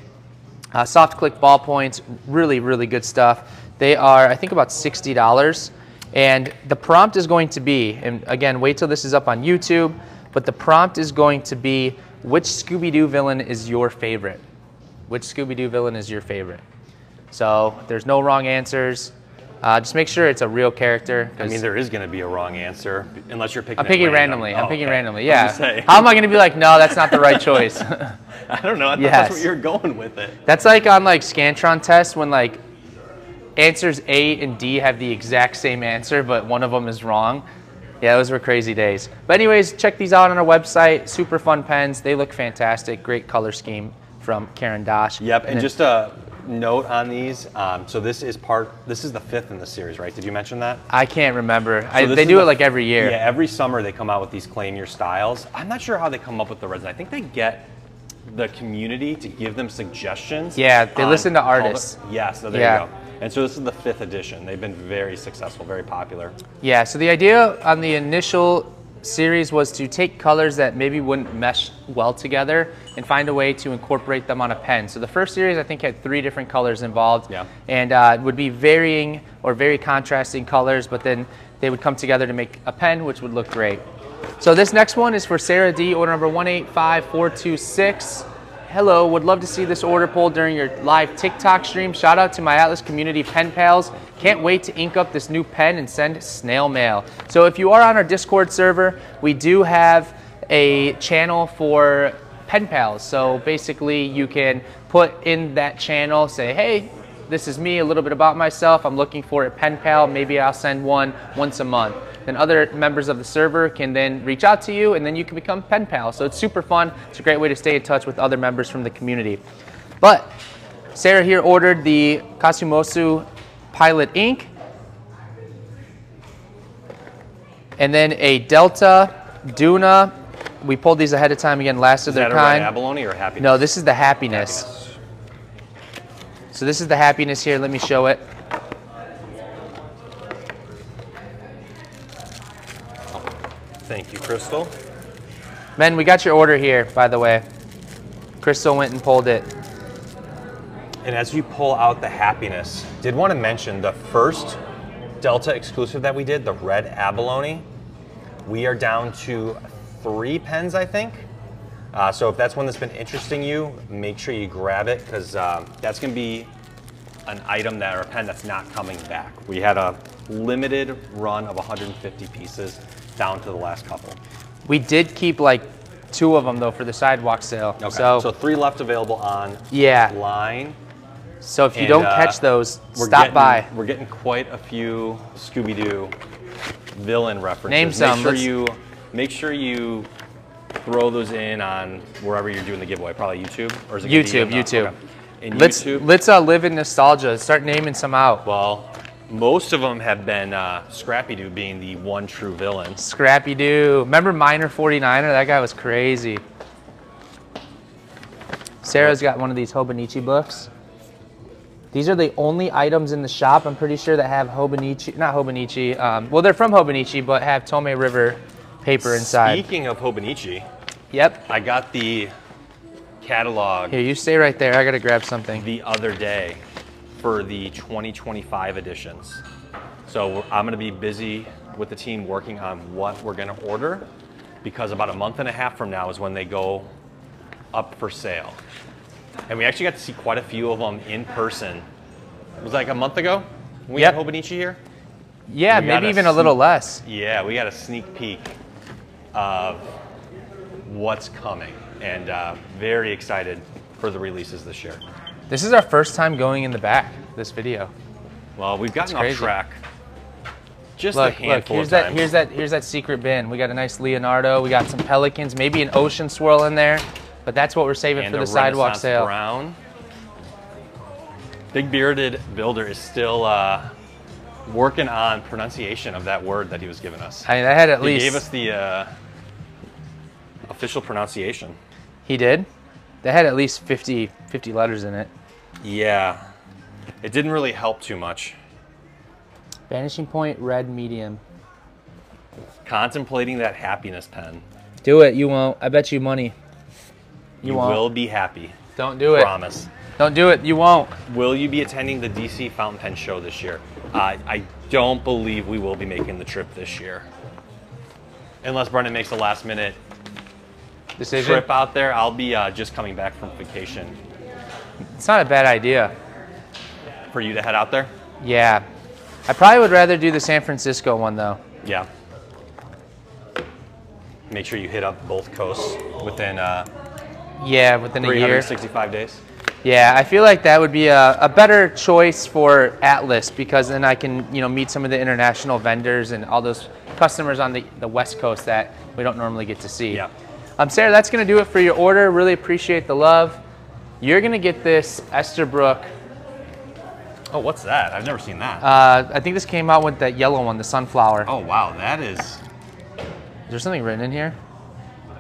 Soft click ballpoints, really, really good stuff. They are, I think, about $60. And the prompt is going to be, and again, wait till this is up on YouTube, but the prompt is going to be, which Scooby-Doo villain is your favorite? Which Scooby-Doo villain is your favorite? So there's no wrong answers. Just make sure it's a real character. I mean, there is going to be a wrong answer unless you're picking. I'm picking at random. randomly. Oh, I'm picking okay. randomly. Yeah. Say. How am I going to be like, no, that's not the right choice? I don't know. I thought Yes. that's what you're going with it. That's like on like Scantron tests when like answers A and D have the exact same answer, but one of them is wrong. Yeah, those were crazy days. But anyways, check these out on our website. Super fun pens. They look fantastic. Great color scheme from Caran. Yep, and just a note on these. So this is the 5th in the series, right? Did you mention that? I can't remember. So They do it like every year. Yeah, every summer they come out with these Claim Your Styles. I'm not sure how they come up with the resin. I think they get the community to give them suggestions. Yeah, they listen to artists. Yeah, so there you go. And so this is the 5th edition. They've been very successful, very popular. Yeah, so the idea on the initial series was to take colors that maybe wouldn't mesh well together and find a way to incorporate them on a pen. So the first series I think had 3 different colors involved, and it would be varying or very contrasting colors, but then they would come together to make a pen which would look great. So this next one is for Sarah D, order number 185426. Hello, would love to see this order pulled during your live TikTok stream. Shout out to my Atlas community pen pals. Can't wait to ink up this new pen and send snail mail. So if you are on our Discord server, we do have a channel for pen pals. So basically you can put in that channel, say, hey, this is me, a little bit about myself. I'm looking for a pen pal. Maybe I'll send one once a month. Then other members of the server can then reach out to you and then you can become pen pals. So it's super fun. It's a great way to stay in touch with other members from the community. But Sarah here ordered the Kasumosu Pilot ink and then a Delta Duna. We pulled these ahead of time again, last of their kind. Is that a red abalone or happiness? No, this is the happiness. So this is the happiness here. Let me show it. Thank you, Crystal. Men, we got your order here, by the way. Crystal went and pulled it. And as you pull out the happiness, did want to mention the first Delta exclusive that we did, the red abalone. We are down to 3 pens, I think. So if that's one that's been interesting you, make sure you grab it because that's going to be an item or a pen that's not coming back. We had a limited run of 150 pieces down to the last couple. We did keep like 2 of them though for the sidewalk sale. Okay. So 3 left available on line. So if you don't catch those, stop by. We're getting quite a few Scooby-Doo villain references. Name some. Make sure you throw those in on wherever you're doing the giveaway. Probably YouTube, or is it YouTube? YouTube. Okay. Let's live in nostalgia. Start naming some out. Well, most of them have been Scrappy-Doo being the one true villain. Scrappy-Doo. Remember Miner 49er? That guy was crazy. Sarah's got one of these Hobonichi books. These are the only items in the shop, I'm pretty sure, that have Hobonichi, not Hobonichi, well, they're from Hobonichi, but have Tomei River paper inside. Speaking of Hobonichi, I got the catalog. Here, you stay right there. I gotta grab something. The other day for the 2025 editions. So I'm gonna be busy with the team working on what we're gonna order because about a month and a half from now is when they go up for sale. And we actually got to see quite a few of them in person. It was like a month ago we had Hobonichi here. Yeah, maybe even a little less. Yeah, we got a sneak peek of what's coming and very excited for the releases this year. This is our first time going in the back, this video. Well, we've gotten off track just look, a handful here's of times. Here's that secret bin. We got a nice Leonardo. We got some Pelicans, maybe an Ocean Swirl in there. But that's what we're saving for the sidewalk sale. Brown. Big Bearded Builder is still working on pronunciation of that word that he was giving us. I mean, that had at least... He gave us the official pronunciation. He did? That had at least 50 letters in it. Yeah. It didn't really help too much. Vanishing Point, red, medium. Contemplating that happiness pen. Do it. You won't. I bet you money. You will be happy. Don't do it. Promise. Don't do it. You won't. Will you be attending the DC Fountain Pen Show this year? I don't believe we will be making the trip this year. Unless Brendan makes a last minute decision trip out there. I'll be just coming back from vacation. It's not a bad idea. For you to head out there? Yeah. I probably would rather do the San Francisco one though. Yeah. Make sure you hit up both coasts within yeah, within a year. 365 days. Yeah, I feel like that would be a better choice for Atlas, because then I can, you know, meet some of the international vendors and all those customers on the West Coast that we don't normally get to see. Yeah. Sarah, that's going to do it for your order. Really appreciate the love. You're going to get this Esterbrook. Oh, what's that? I've never seen that. I think this came out with that yellow one, the sunflower. Oh, wow, that is... Is there something written in here?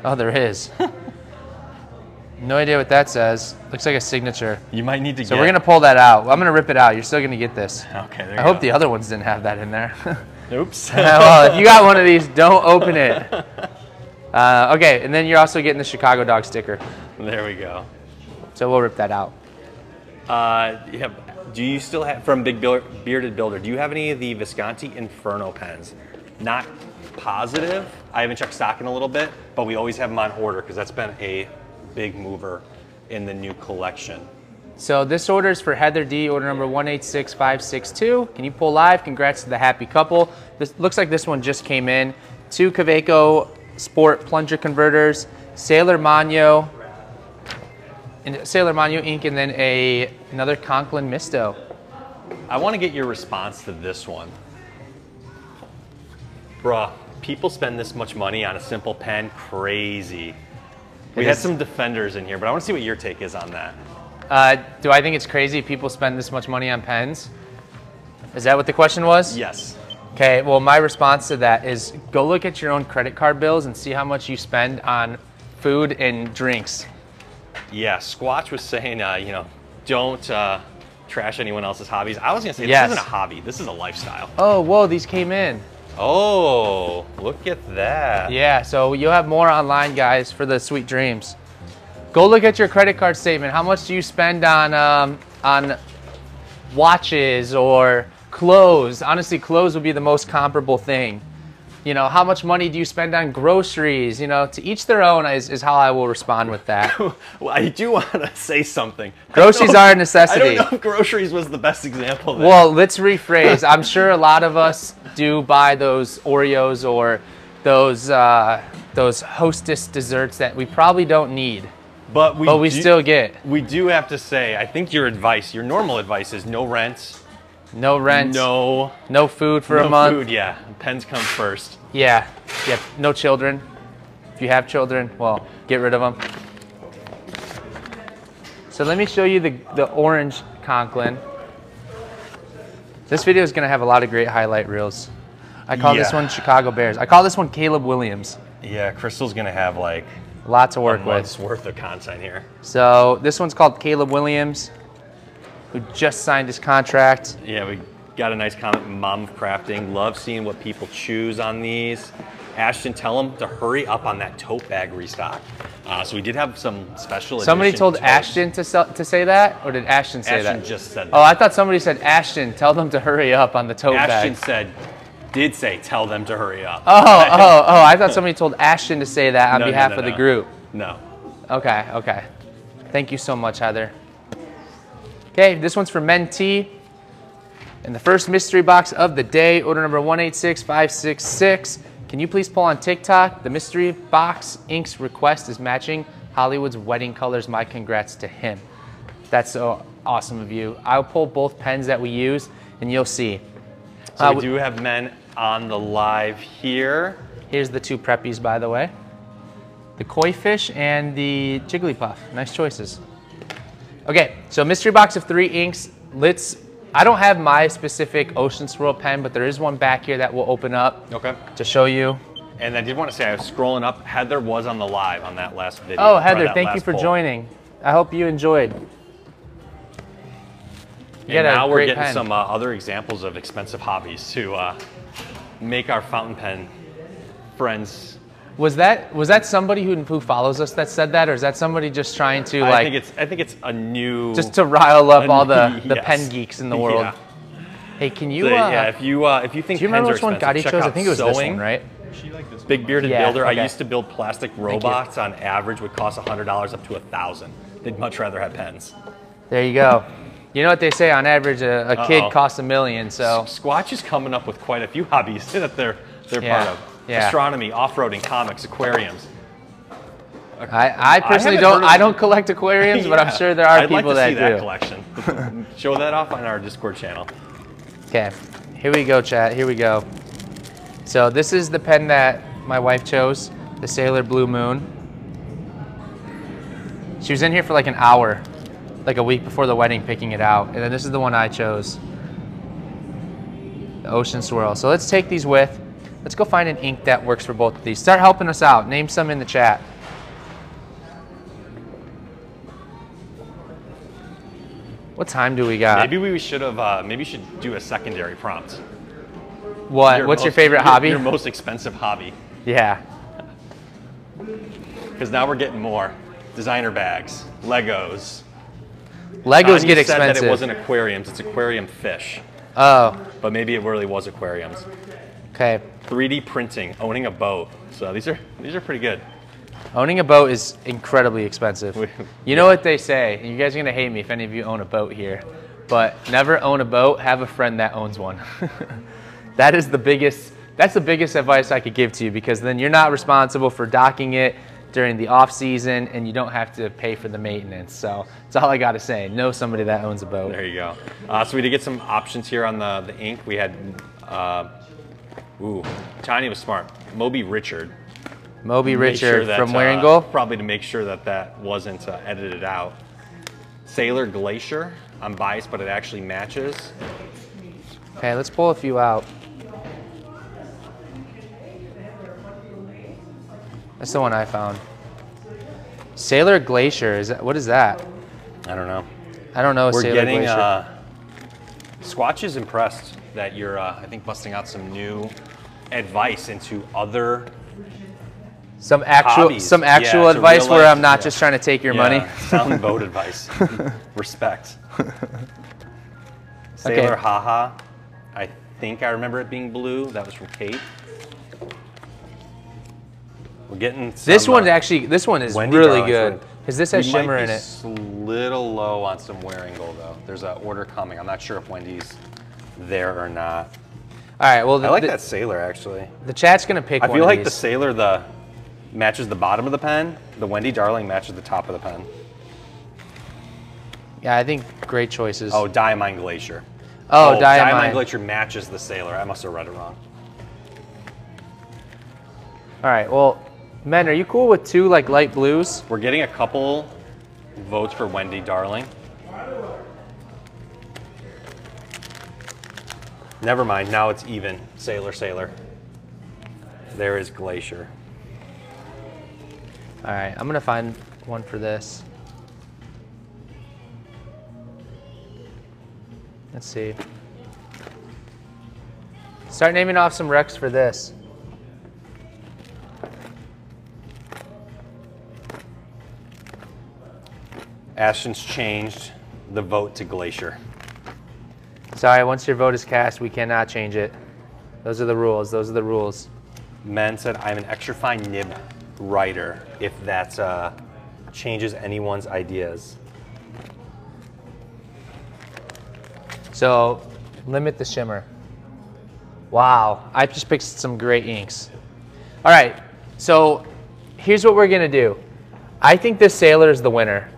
Oh, there is. No idea what that says. Looks like a signature. You might need to So we're going to pull that out. I'm going to rip it out. You're still going to get this. Okay, there you I hope the other ones didn't have that in there. Oops. Well, if you got one of these, don't open it. Okay, and then you're also getting the Chicago Dog sticker. There we go. So we'll rip that out. Yeah. Do you still have, from Big Bearded Builder, do you have any of the Visconti Inferno pens? Not positive. I haven't checked stock in a little bit, but we always have them on order because that's been a big mover in the new collection. So this order is for Heather D, order number 186562. Can you pull live? Congrats to the happy couple. This looks like this one just came in. 2 Kaweco Sport plunger converters, Sailor Mano ink, and then another Conklin Misto. I want to get your response to this one. Bruh, people spend this much money on a simple pen, crazy. We had some defenders in here, but I want to see what your take is on that. Do I think it's crazy people spend this much money on pens? Is that what the question was? Yes. Okay, well, my response to that is go look at your own credit card bills and see how much you spend on food and drinks. Yeah, Squatch was saying, you know, don't trash anyone else's hobbies. I was going to say, this isn't a hobby. This is a lifestyle. Oh, whoa, these came in. Oh, look at that. Yeah, so you'll have more online, guys, for the sweet dreams. Go look at your credit card statement. How much do you spend on watches or clothes? Honestly, clothes would be the most comparable thing. You know, how much money do you spend on groceries? You know, to each their own is how I will respond with that. Well, I do want to say something. Groceries are a necessity. I don't know if groceries was the best example there. Well, let's rephrase. I'm sure a lot of us do buy those Oreos or those Hostess desserts that we probably don't need. But we still get. We do have to say, I think your advice, your normal advice is no rent. No rent. No food for a month. No food, yeah. Pens come first. Yeah. Yeah. No children. If you have children, well, get rid of them. So let me show you the orange Conklin. This video is going to have a lot of great highlight reels. I call this one Chicago Bears. I call this one Caleb Williams. Yeah, Crystal's going to have like lots of work a month's worth of content here. So this one's called Caleb Williams, who just signed his contract. Yeah, we got a nice comment, Mom of Crafting. Love seeing what people choose on these. Ashton, tell them to hurry up on that tote bag restock. So we did have some special edition. Somebody told Ashton to say that, or did Ashton say that? Ashton just said that. Oh, I thought somebody said, Ashton, tell them to hurry up on the tote bag. Ashton did say, tell them to hurry up. Oh, I thought somebody told Ashton to say that on behalf of the group. No. Okay. Thank you so much, Heather. Okay, this one's for Men T. And the first mystery box of the day, order number 186566. Can you please pull on TikTok? The mystery box ink's request is matching Hollywood's wedding colors. My congrats to him. That's so awesome of you. I'll pull both pens that we use, and you'll see. So we do have men on the live here. Here's the 2 Preppies, by the way. The Koi Fish and the Jigglypuff. Nice choices. Okay, so mystery box of 3 inks. I don't have my specific Ocean Swirl pen, but there is one back here that will open up to show you. And I did want to say, I was scrolling up. Heather was on the live on that last video. Oh, Heather, thank you for joining. I hope you enjoyed. And now we're getting some other examples of expensive hobbies to make our fountain pen friends. Was that somebody who follows us that said that, or is that somebody just trying to I think it's a new, just to rile up all the pen geeks in the world. Yeah. Hey, can you? Yeah, if you think, do you remember pens which one Gotti chose? I think it was this one, right? Big Bearded Builder. Okay. I used to build plastic robots. On average, would cost $100 up to $1,000. They'd much rather have pens. There you go. You know what they say, on average, a kid costs $1 million, so. Squatch is coming up with quite a few hobbies that they're Yeah. part of. Yeah. Astronomy, off-roading, comics, aquariums. I personally don't collect aquariums, but I'm sure there are people that do. I'd like to see that collection. Show that off on our Discord channel. Okay, here we go, chat. Here we go. So this is the pen that my wife chose, the Sailor Blue Moon. She was in here for like an hour, like a week before the wedding, picking it out. And then this is the one I chose, the Ocean Swirl. So let's take these with. Let's go find an ink that works for both of these. Start helping us out. Name some in the chat. What time do we got? Maybe we should have. Maybe you should do a secondary prompt. What? What's your favorite hobby? Your most expensive hobby. Yeah. Because now we're getting more designer bags, Legos. Legos get You said that expensive. it wasn't aquariums; it's aquarium fish. Oh. But maybe it really was aquariums. Okay. 3D printing, owning a boat. So these are pretty good. Owning a boat is incredibly expensive. You know what they say, and you guys are gonna hate me if any of you own a boat here, but never own a boat, have a friend that owns one. That's the biggest advice I could give to you, because then you're not responsible for docking it during the off season, and you don't have to pay for the maintenance. So that's all I gotta say. Know somebody that owns a boat. There you go. So we did get some options here on the ink. We had, Tiny was smart. Moby Richard. Moby Make sure Richard that, from Waringle. Probably to make sure that wasn't edited out. Sailor Glacier. I'm biased, but it actually matches. Okay, let's pull a few out. That's the one I found. Sailor Glacier, what is that? I don't know. I don't know. We're Sailor getting, Glacier. Squatch is impressed that you're, I think, busting out some new advice into other Some actual hobbies. advice real where life, I'm not just trying to take your money. Sound boat advice. Respect. Sailor Haha. I think I remember it being blue. That was from Kate. We're getting some, This one is Wendy really Darling's good one. because this has shimmer in it. A little low on some Waringle though. There's an order coming. I'm not sure if Wendy's there or not. All right, well, I like that Sailor actually. The chat's gonna pick. I one feel of like these. the Sailor matches the bottom of the pen. The Wendy Darling matches the top of the pen. Yeah, I think great choices. Oh, Diamine Glacier. Oh, Diamine Glacier matches the Sailor. I must have read it wrong. All right, well, men, are you cool with two like light blues? We're getting a couple votes for Wendy Darling. Never mind, now it's even. Sailor, Sailor. There is Glacier. All right, I'm gonna find one for this. Let's see. Start naming off some recs for this. Ashton's changed the vote to Glacier. Sorry, once your vote is cast, we cannot change it. Those are the rules. Those are the rules. Men said, I'm an extra fine nib writer, if that changes anyone's ideas. So, limit the shimmer. Wow, I just picked some great inks. All right, so here's what we're gonna do. I think this Sailor is the winner.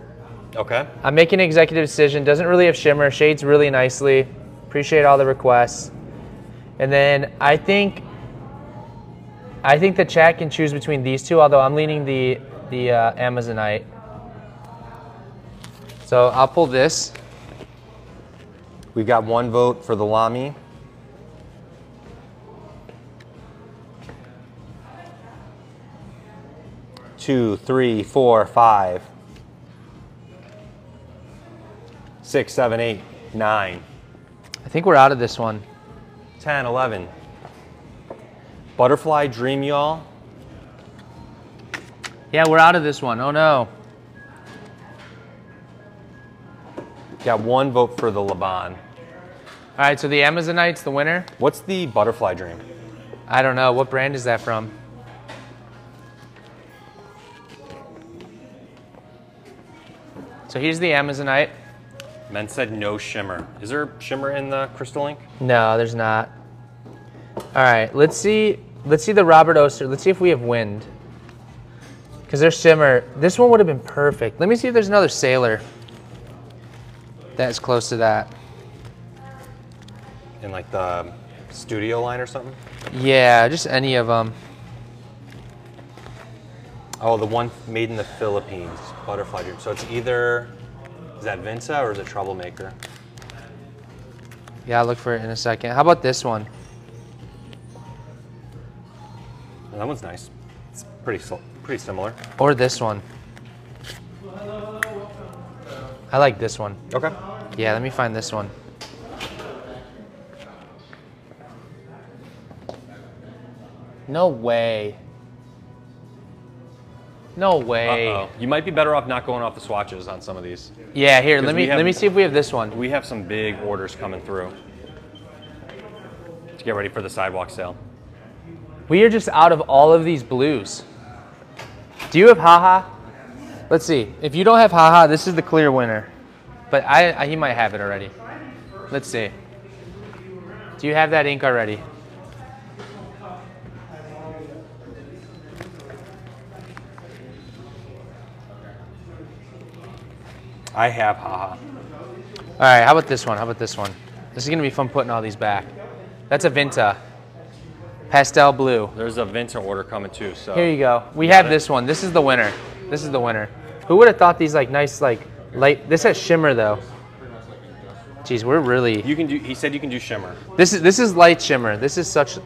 Okay. I'm making an executive decision. Doesn't really have shimmer. Shades really nicely. Appreciate all the requests. And then I think the chat can choose between these two, although I'm leaning the Amazonite. So I'll pull this. We've got one vote for the Lamy. Two, three, four, 5, 6, 7, 8, 9, I think we're out of this one. 10, 11. Butterfly Dream Y'all. Yeah, we're out of this one. Oh no. Got one vote for the Laban. All right, so the Amazonite's the winner. What's the Butterfly Dream? I don't know. What brand is that from? So here's the Amazonite. Men said no shimmer. Is there shimmer in the crystal ink? No, there's not. All right, let's see the Robert Oster. Let's see if we have wind. Because there's shimmer. This one would have been perfect. Let me see if there's another Sailor that's close to that. In like the studio line or something? Yeah, just any of them. Oh, the one made in the Philippines, butterfly dream. So it's either, is that Vinta or is it Troublemaker? Yeah, I'll look for it in a second. How about this one? Oh, that one's nice. It's pretty similar. Or this one. I like this one. Okay. Yeah, let me find this one. No way. No way. Uh-oh. You might be better off not going off the swatches on some of these. Yeah, here, let me see if we have this one. We have some big orders coming through to get ready for the sidewalk sale. We are just out of all of these blues. Do you have haha? Let's see. If you don't have haha, this is the clear winner. But he might have it already. Let's see. Do you have that ink already? I have haha. All right, how about this one? How about this one? This is gonna be fun putting all these back. That's a Vinta. Pastel blue. There's a Vinta order coming too, so. Here you go. We have this one. This is the winner. This is the winner. Who would have thought these like nice, like light, this has shimmer though. Jeez, we're really. You can do, he said you can do shimmer. This is light shimmer. This is such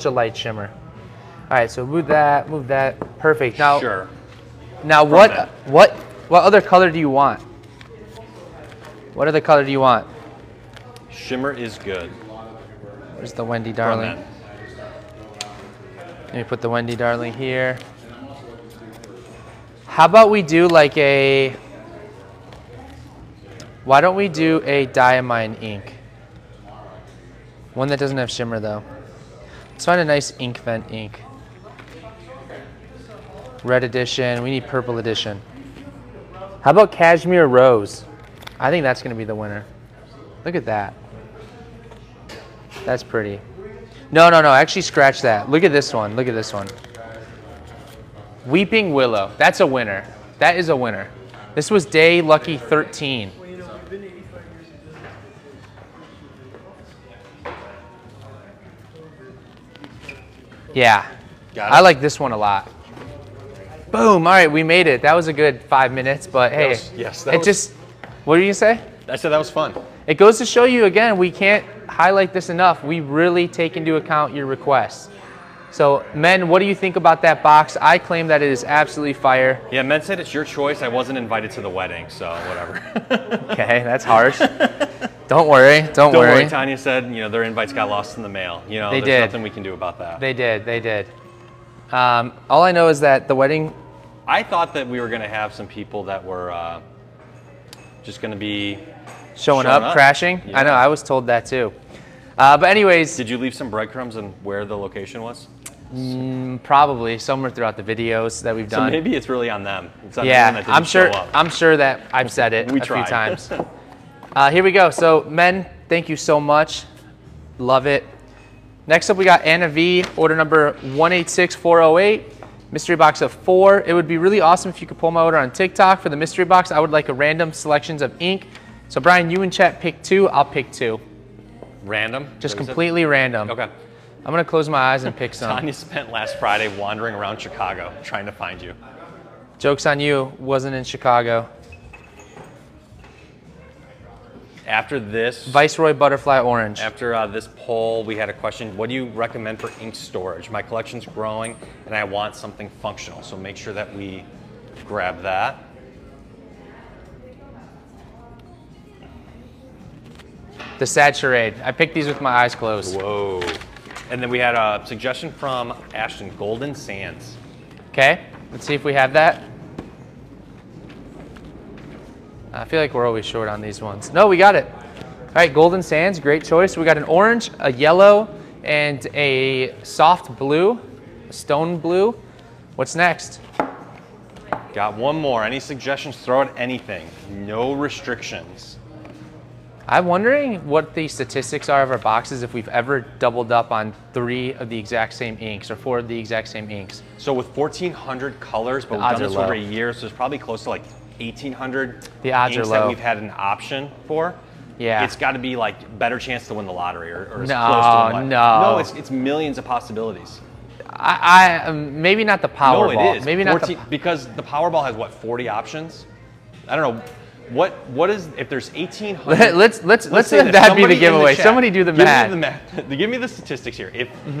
a light shimmer. All right, so move that, perfect. Now, Sure. Now what other color do you want? What other color do you want? Shimmer is good. Where's the Wendy Darling? Let me put the Wendy Darling here. How about we do like a, why don't we do a diamine ink? One that doesn't have shimmer though. Let's find a nice ink vent ink. Red edition, we need purple edition. How about Cashmere Rose? I think that's gonna be the winner. Look at that. That's pretty. No, actually scratch that. Look at this one, look at this one. Weeping Willow, that's a winner. That is a winner. This was day lucky 13. Yeah, I like this one a lot. Boom, all right, we made it. That was a good 5 minutes, but hey, what did you say? I said that was fun. It goes to show you again, we can't highlight this enough. We really take into account your requests. So men, what do you think about that box? I claim that it is absolutely fire. Yeah, men said it's your choice. I wasn't invited to the wedding, so whatever. Okay, that's harsh. Don't worry, don't worry. Tanya said, you know, their invites got lost in the mail. You know, there's nothing we can do about that. They did. All I know is that the wedding... I thought that we were going to have some people that were just going to be... Showing up, crashing? Yeah. I know, I was told that too. But anyways... Did you leave some breadcrumbs on where the location was? Probably, somewhere throughout the videos that we've done. So maybe it's really on them. It's on yeah, that didn't show up. I'm sure that I've said it a few times. Here we go. So men, thank you so much. Love it. Next up we got Anna V, order number 186408. Mystery box of 4. It would be really awesome if you could pull my order on TikTok. For the mystery box, I would like a random selections of ink. So Brian, you and chat pick 2, I'll pick 2. Random? Just completely random. Okay. I'm gonna close my eyes and pick some. Tanya spent last Friday wandering around Chicago trying to find you. Joke's on you, wasn't in Chicago. After this... Viceroy Butterfly Orange. After this poll, we had a question, what do you recommend for ink storage? My collection's growing and I want something functional, so make sure that we grab that. The Sad Charade. I picked these with my eyes closed. Whoa. And then we had a suggestion from Ashton, Golden Sands. Okay, let's see if we have that. I feel like we're always short on these ones. No, we got it. All right, Golden Sands, great choice. We got an orange, a yellow, and a soft blue, a stone blue. What's next? Got one more. Any suggestions? Throw at anything. No restrictions. I'm wondering what the statistics are of our boxes if we've ever doubled up on 3 of the exact same inks or 4 of the exact same inks. So with 1,400 colors, but we've done this over a year, so there's probably close to like 1,800 the odds inks are low. that we've had an option for. Yeah. It's got to be like better chance to win the lottery or as No, close to no. No, it's millions of possibilities. Maybe not the Powerball. No, it is. Maybe 14, not because the Powerball has what, 40 options? I don't know. What is, if there's 1,800? let's let that be the giveaway. Somebody do the math. Give me the math. Give me the statistics here.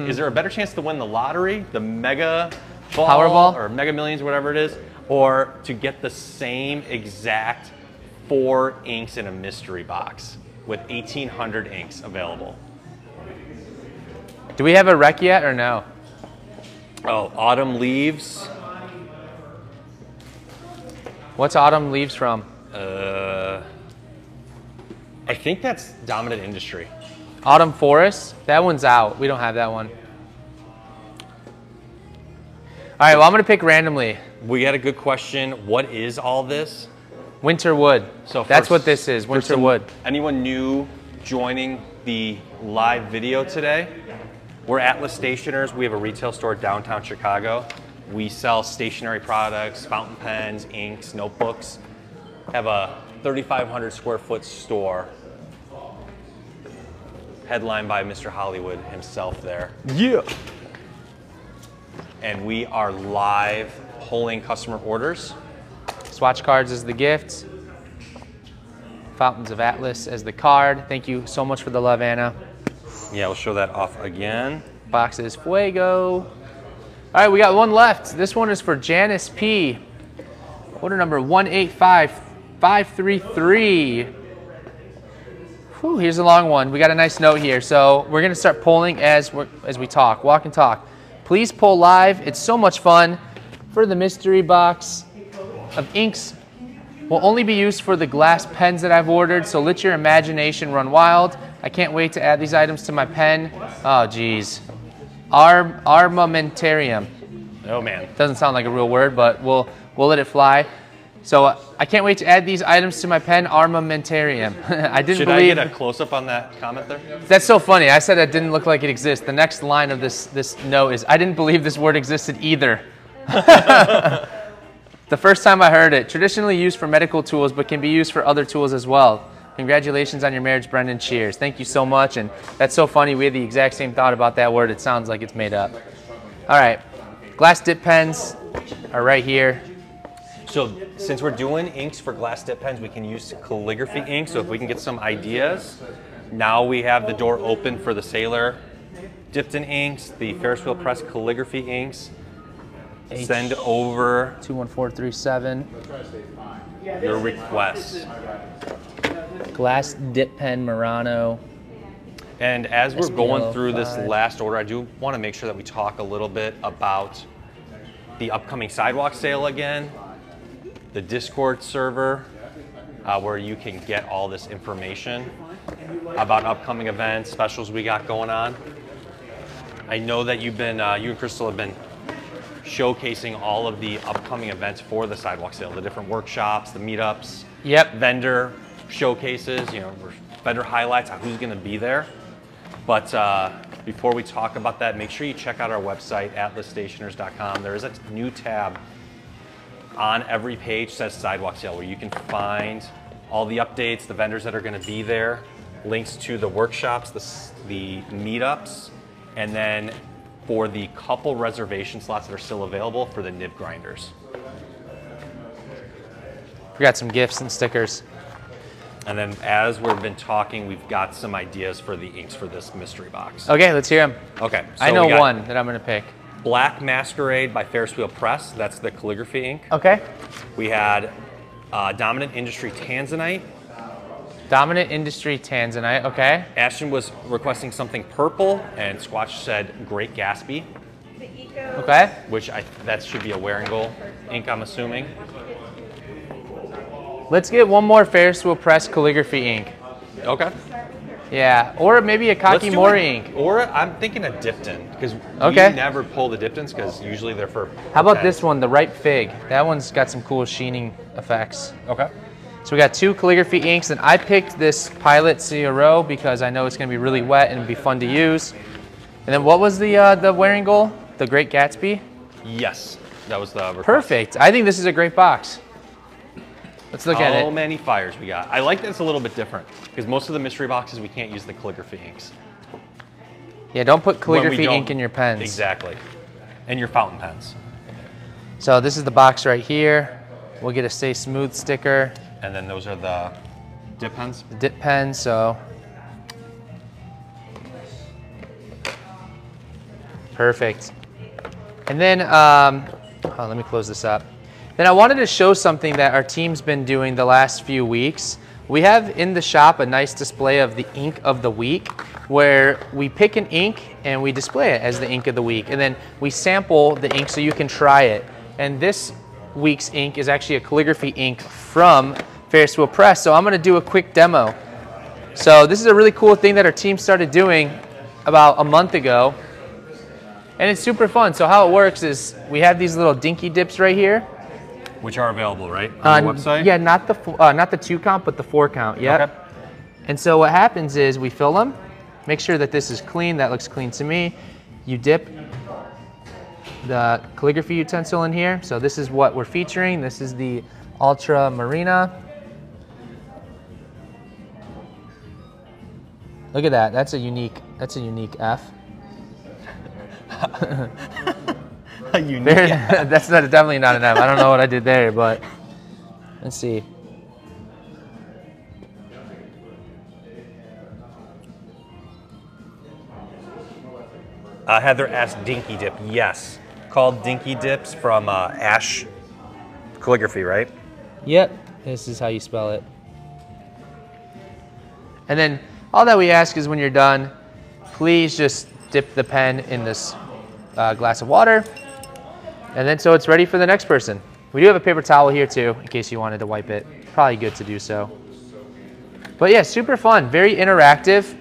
Is there a better chance to win the lottery, the Mega Powerball, or Mega Millions, whatever it is, or to get the same exact 4 inks in a mystery box with 1,800 inks available? Do we have a rec yet or no? Oh, Autumn Leaves. What's Autumn Leaves from? I think that's Dominant Industry. Autumn Forest? That one's out. We don't have that one. All right, well, I'm going to pick randomly. We got a good question. What is all this? Winter Wood. So that's what this is, Winter Wood. Anyone new joining the live video today? We're Atlas Stationers. We have a retail store downtown Chicago. We sell stationery products, fountain pens, inks, notebooks. Have a 3,500 square foot store headlined by Mr. Hollywood himself there. Yeah. And we are live pulling customer orders. Swatch cards as the gift. Fountains of Atlas as the card. Thank you so much for the love, Anna. Yeah, we'll show that off again. Boxes fuego. All right, we got one left. This one is for Janice P. Order number 185533. Whew, here's a long one. We got a nice note here. So we're gonna start polling as we talk, walk and talk. Please poll live. It's so much fun. For the mystery box of inks will only be used for the glass pens that I've ordered, so let your imagination run wild. I can't wait to add these items to my pen. Oh, geez. Armamentarium. Oh, man. Doesn't sound like a real word, but we'll let it fly. So I can't wait to add these items to my pen, armamentarium. I didn't Should believe... I get a close-up on that comment there? That's so funny. I said it didn't look like it exists. The next line of this note is, I didn't believe this word existed either. The first time I heard it. Traditionally used for medical tools, but can be used for other tools as well. Congratulations on your marriage, Brendan. Cheers. Thank you so much. And that's so funny. We had the exact same thought about that word. It sounds like it's made up. All right. Glass dip pens are right here. So since we're doing inks for glass dip pens, we can use calligraphy ink. So if we can get some ideas, now we have the door open for the Sailor dipped in inks, the Ferris wheel press calligraphy inks. Send over 21437. Your requests. Glass dip pen Murano. And as we're going through this 5. last order, I do want to make sure that we talk a little bit about the upcoming sidewalk sale again, the Discord server, where you can get all this information about upcoming events, specials we got going on. I know that you've been, you and Crystal have been showcasing all of the upcoming events for the sidewalk sale, the different workshops, the meetups, vendor showcases, you know, vendor highlights on who's going to be there. But before we talk about that, make sure you check out our website, atlasstationers.com. There is a new tab on every page that says sidewalk sale, where you can find all the updates, the vendors that are going to be there, links to the workshops, the meetups, and then for the couple reservation slots that are still available for the nib grinders. We got some gifts and stickers. And then as we've been talking, we've got some ideas for the inks for this mystery box. Okay, let's hear them. Okay. So I know one that I'm going to pick. Black Masquerade by Ferris Wheel Press. That's the calligraphy ink. Okay. We had Dominant Industry Tanzanite. Dominant Industry Tanzanite, okay. Ashton was requesting something purple, and Squatch said Great Gatsby. Okay. Which that should be a wearing goal ink, I'm assuming. Let's get one more Ferris Wheel Press calligraphy ink. Okay. Yeah, or maybe a Kakimori ink. Or I'm thinking a Dipton, because we never pull the Diptons, because usually they're for... How about this one, the Ripe Fig? That one's got some cool sheening effects. Okay. So we got 2 calligraphy inks, and I picked this Pilot CRO because I know it's going to be really wet and it'd be fun to use. And then what was the wearing goal? The Great Gatsby? Yes, that was the request. Perfect. I think this is a great box. Let's look at it. How many fires we got. I like that it's a little bit different because most of the mystery boxes we can't use the calligraphy inks. Yeah, don't put calligraphy ink in your pens. Exactly. And your fountain pens. So this is the box right here. We'll get a Stay Smooth sticker. And then those are the dip pens? The dip pens, so. Perfect. And then, let me close this up. Then I wanted to show something that our team's been doing the last few weeks. We have in the shop a nice display of the ink of the week, where we pick an ink and we display it as the ink of the week. And then we sample the ink so you can try it. And this week's ink is actually a calligraphy ink from Ferris Wheel Press. So I'm gonna do a quick demo. So this is a really cool thing that our team started doing about a month ago. And it's super fun. So how it works is we have these little dinky dips right here. Which are available, right, on the website? Yeah, not the 2 count, but the 4 count, yep. Okay. And so what happens is we fill them, make sure that this is clean, that looks clean to me. You dip the calligraphy utensil in here. So this is what we're featuring. This is the Ultra Marina. Look at that, that's a unique F. A unique That's definitely not an F. I don't know what I did there, but let's see. Heather asked Dinky Dip. Yes. Called Dinky Dips from Ash Calligraphy, right? Yep. This is how you spell it. And then all that we ask is when you're done, please just dip the pen in this glass of water. And then so it's ready for the next person. We do have a paper towel here too, in case you wanted to wipe it. Probably good to do so. But yeah, super fun, very interactive.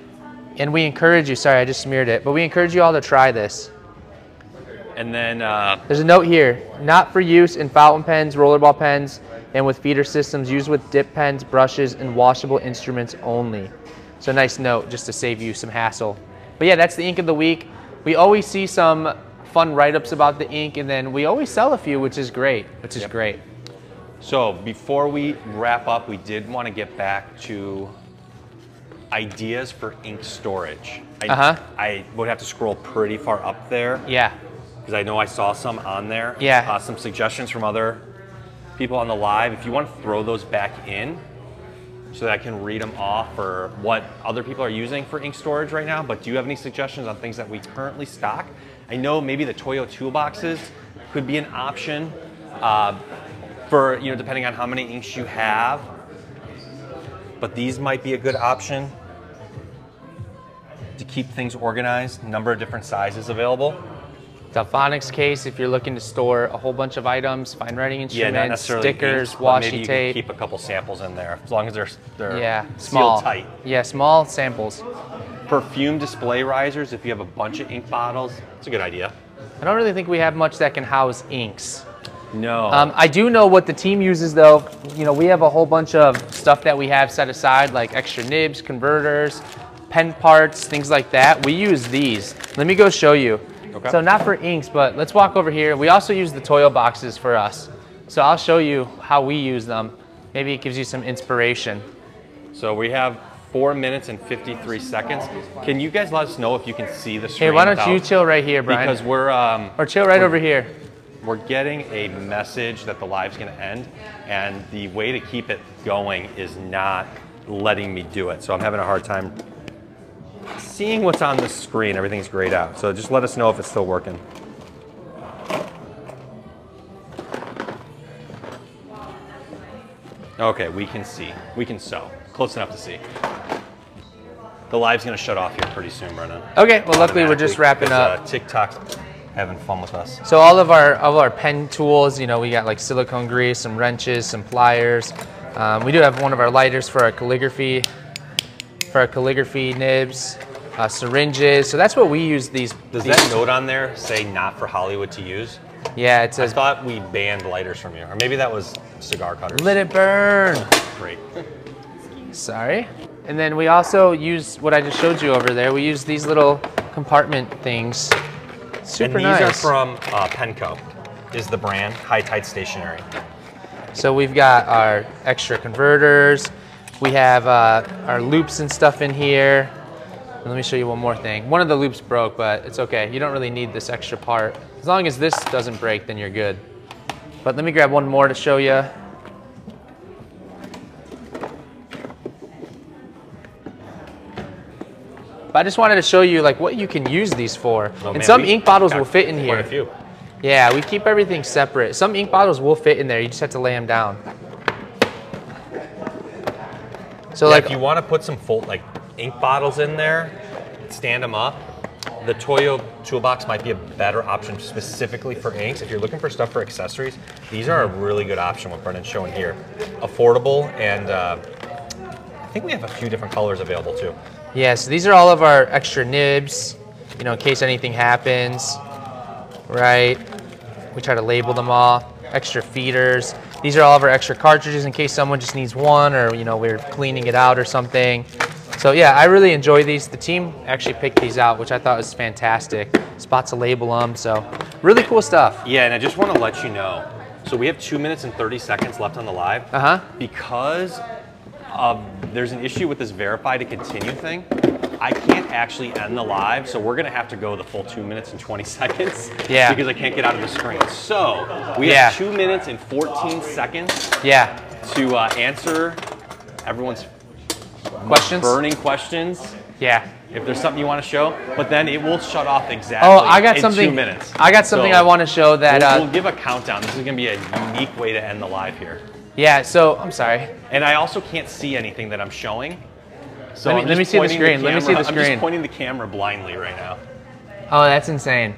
And we encourage you, sorry, I just smeared it, but we encourage you all to try this. And then there's a note here, not for use in fountain pens, rollerball pens, and with feeder systems, used with dip pens, brushes, and washable instruments only. So nice note, just to save you some hassle. But yeah, that's the ink of the week. We always see some fun write-ups about the ink, and then we always sell a few, which is great, great. So before we wrap up, we did want to get back to ideas for ink storage. I would have to scroll pretty far up there. Yeah. Because I know I saw some on there. Yeah. Some suggestions from other people on the live. If you want to throw those back in so that I can read them off for what other people are using for ink storage right now, but do you have any suggestions on things that we currently stock? I know maybe the Toyo toolboxes could be an option for, depending on how many inks you have. But these might be a good option to keep things organized. Number of different sizes available. Delphonics case if you're looking to store a whole bunch of items, fine writing instruments, stickers, inks, washi maybe you tape. Can keep a couple samples in there as long as they're small, sealed tight. Yeah, small samples. Perfume display risers, if you have a bunch of ink bottles, it's a good idea. I don't really think we have much that can house inks. No. I do know what the team uses though. We have a whole bunch of stuff that we have set aside, like extra nibs, converters, pen parts, things like that. We use these. Let me go show you. Okay. So not for inks, but let's walk over here. We also use the Toyo boxes for us. So I'll show you how we use them. Maybe it gives you some inspiration. So we have 4 minutes and 53 seconds. Can you guys let us know if you can see the screen? Hey, why don't you chill right here, Brian? Because we're or chill right over here. We're getting a message that the live's going to end, and the way to keep it going is not letting me do it. So I'm having a hard time seeing what's on the screen. Everything's grayed out. So just let us know if it's still working. Okay, we can see. We can sew. Close enough to see. The live's going to shut off here pretty soon, Brennan. Okay, well luckily we're just wrapping up. TikTok's having fun with us. So all of our pen tools, we got like silicone grease, some wrenches, some pliers. We do have one of our lighters for our calligraphy nibs, syringes. So that's what we use these. Does that note on there say not for Hollywood to use? Yeah, it says. I thought we banned lighters from you, or maybe that was cigar cutters. Let it burn. Great. Sorry. And then we also use what I just showed you over there. We use these little compartment things. Super nice. And these are from Penco, is the brand, High Tide Stationery. So we've got our extra converters. We have our loops and stuff in here. And let me show you one more thing. One of the loops broke, but it's okay. You don't really need this extra part. As long as this doesn't break, then you're good. But let me grab one more to show you. But I just wanted to show you like what you can use these for. Oh, and man, some ink bottles will fit in here. Quite a few. Yeah, we keep everything separate. Some ink bottles will fit in there. You just have to lay them down. So yeah, like, if you want to put some like ink bottles in there, stand them up. The Toyo toolbox might be a better option specifically for inks. If you're looking for stuff for accessories, these are a really good option. What Brennan's showing here, affordable, and I think we have a few different colors available too. yeah, so these are all of our extra nibs, you know, in case anything happens, right? We try to label them all. Extra feeders. These are all of our extra cartridges in case someone just needs one, or you know, we're cleaning it out or something. So yeah, I really enjoy these. The team actually picked these out, which I thought was fantastic. Spots to label them, so really cool stuff. Yeah, and I just want to let you know, so we have 2 minutes and 30 seconds left on the live. Because there's an issue with this verify to continue thing, I can't actually end the live, so we're gonna have to go the full 2 minutes and 20 seconds. Yeah. Because I can't get out of the screen. So we have 2 minutes and 14 seconds. Yeah. To answer everyone's questions, burning questions. Yeah. If there's something you want to show, but then it will shut off exactly. Oh, I got in something. 2 minutes. I got something I want to show that. We'll give a countdown. This is gonna be a unique way to end the live here. Yeah. So I'm sorry. And I also can't see anything that I'm showing. So let me see the screen. Let me see the screen. I'm just pointing the camera blindly right now. Oh, that's insane.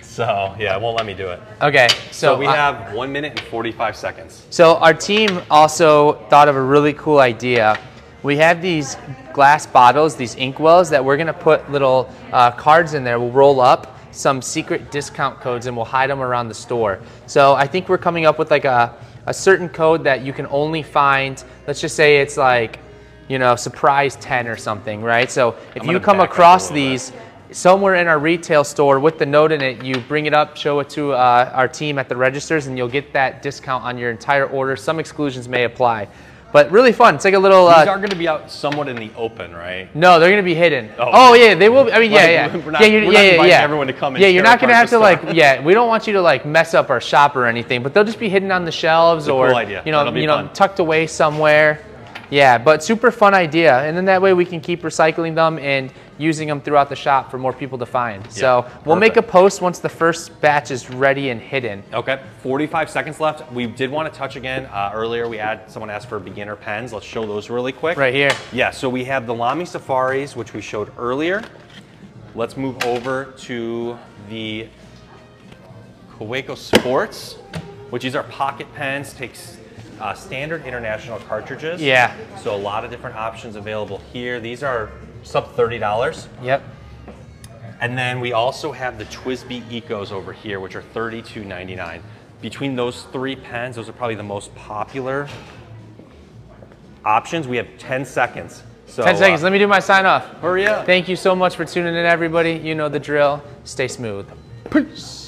So yeah, it won't let me do it. Okay. So we have 1 minute and 45 seconds. So our team also thought of a really cool idea. We have these glass bottles, these ink wells, that we're gonna put little cards in there. We'll roll up some secret discount codes and we'll hide them around the store. So I think we're coming up with like a certain code that you can only find, let's just say it's like, you know, surprise 10 or something, right? So if you come across these somewhere in our retail store with the note in it, you bring it up, show it to our team at the registers, and you'll get that discount on your entire order. Some exclusions may apply. But really fun. It's like a little. These are going to be out somewhat in the open, right? No, they're going to be hidden. Oh yeah, they will. I mean, yeah. We're not inviting everyone to come. Yeah, you're not going to have to like. Yeah, we don't want you to like mess up our shop or anything. But they'll just be hidden on the shelves or cool idea. you know, tucked away somewhere. Yeah, but super fun idea. And then that way we can keep recycling them and using them throughout the shop for more people to find. Yeah, so we'll make a post once the first batch is ready and hidden. Okay, 45 seconds left. We did want to touch again. Earlier someone asked for beginner pens. Let's show those really quick. Right here. Yeah, so we have the Lamy Safaris, which we showed earlier. Let's move over to the Kaweco Sports, which is our pocket pens. Takes standard international cartridges. Yeah. So a lot of different options available here. These are sub $30. Yep. And then we also have the TWSBI Ecos over here, which are $32.99. Between those three pens, those are probably the most popular options. We have 10 seconds. So 10 seconds. Let me do my sign off. Hurry up. Thank you so much for tuning in, everybody. You know the drill. Stay smooth. Peace.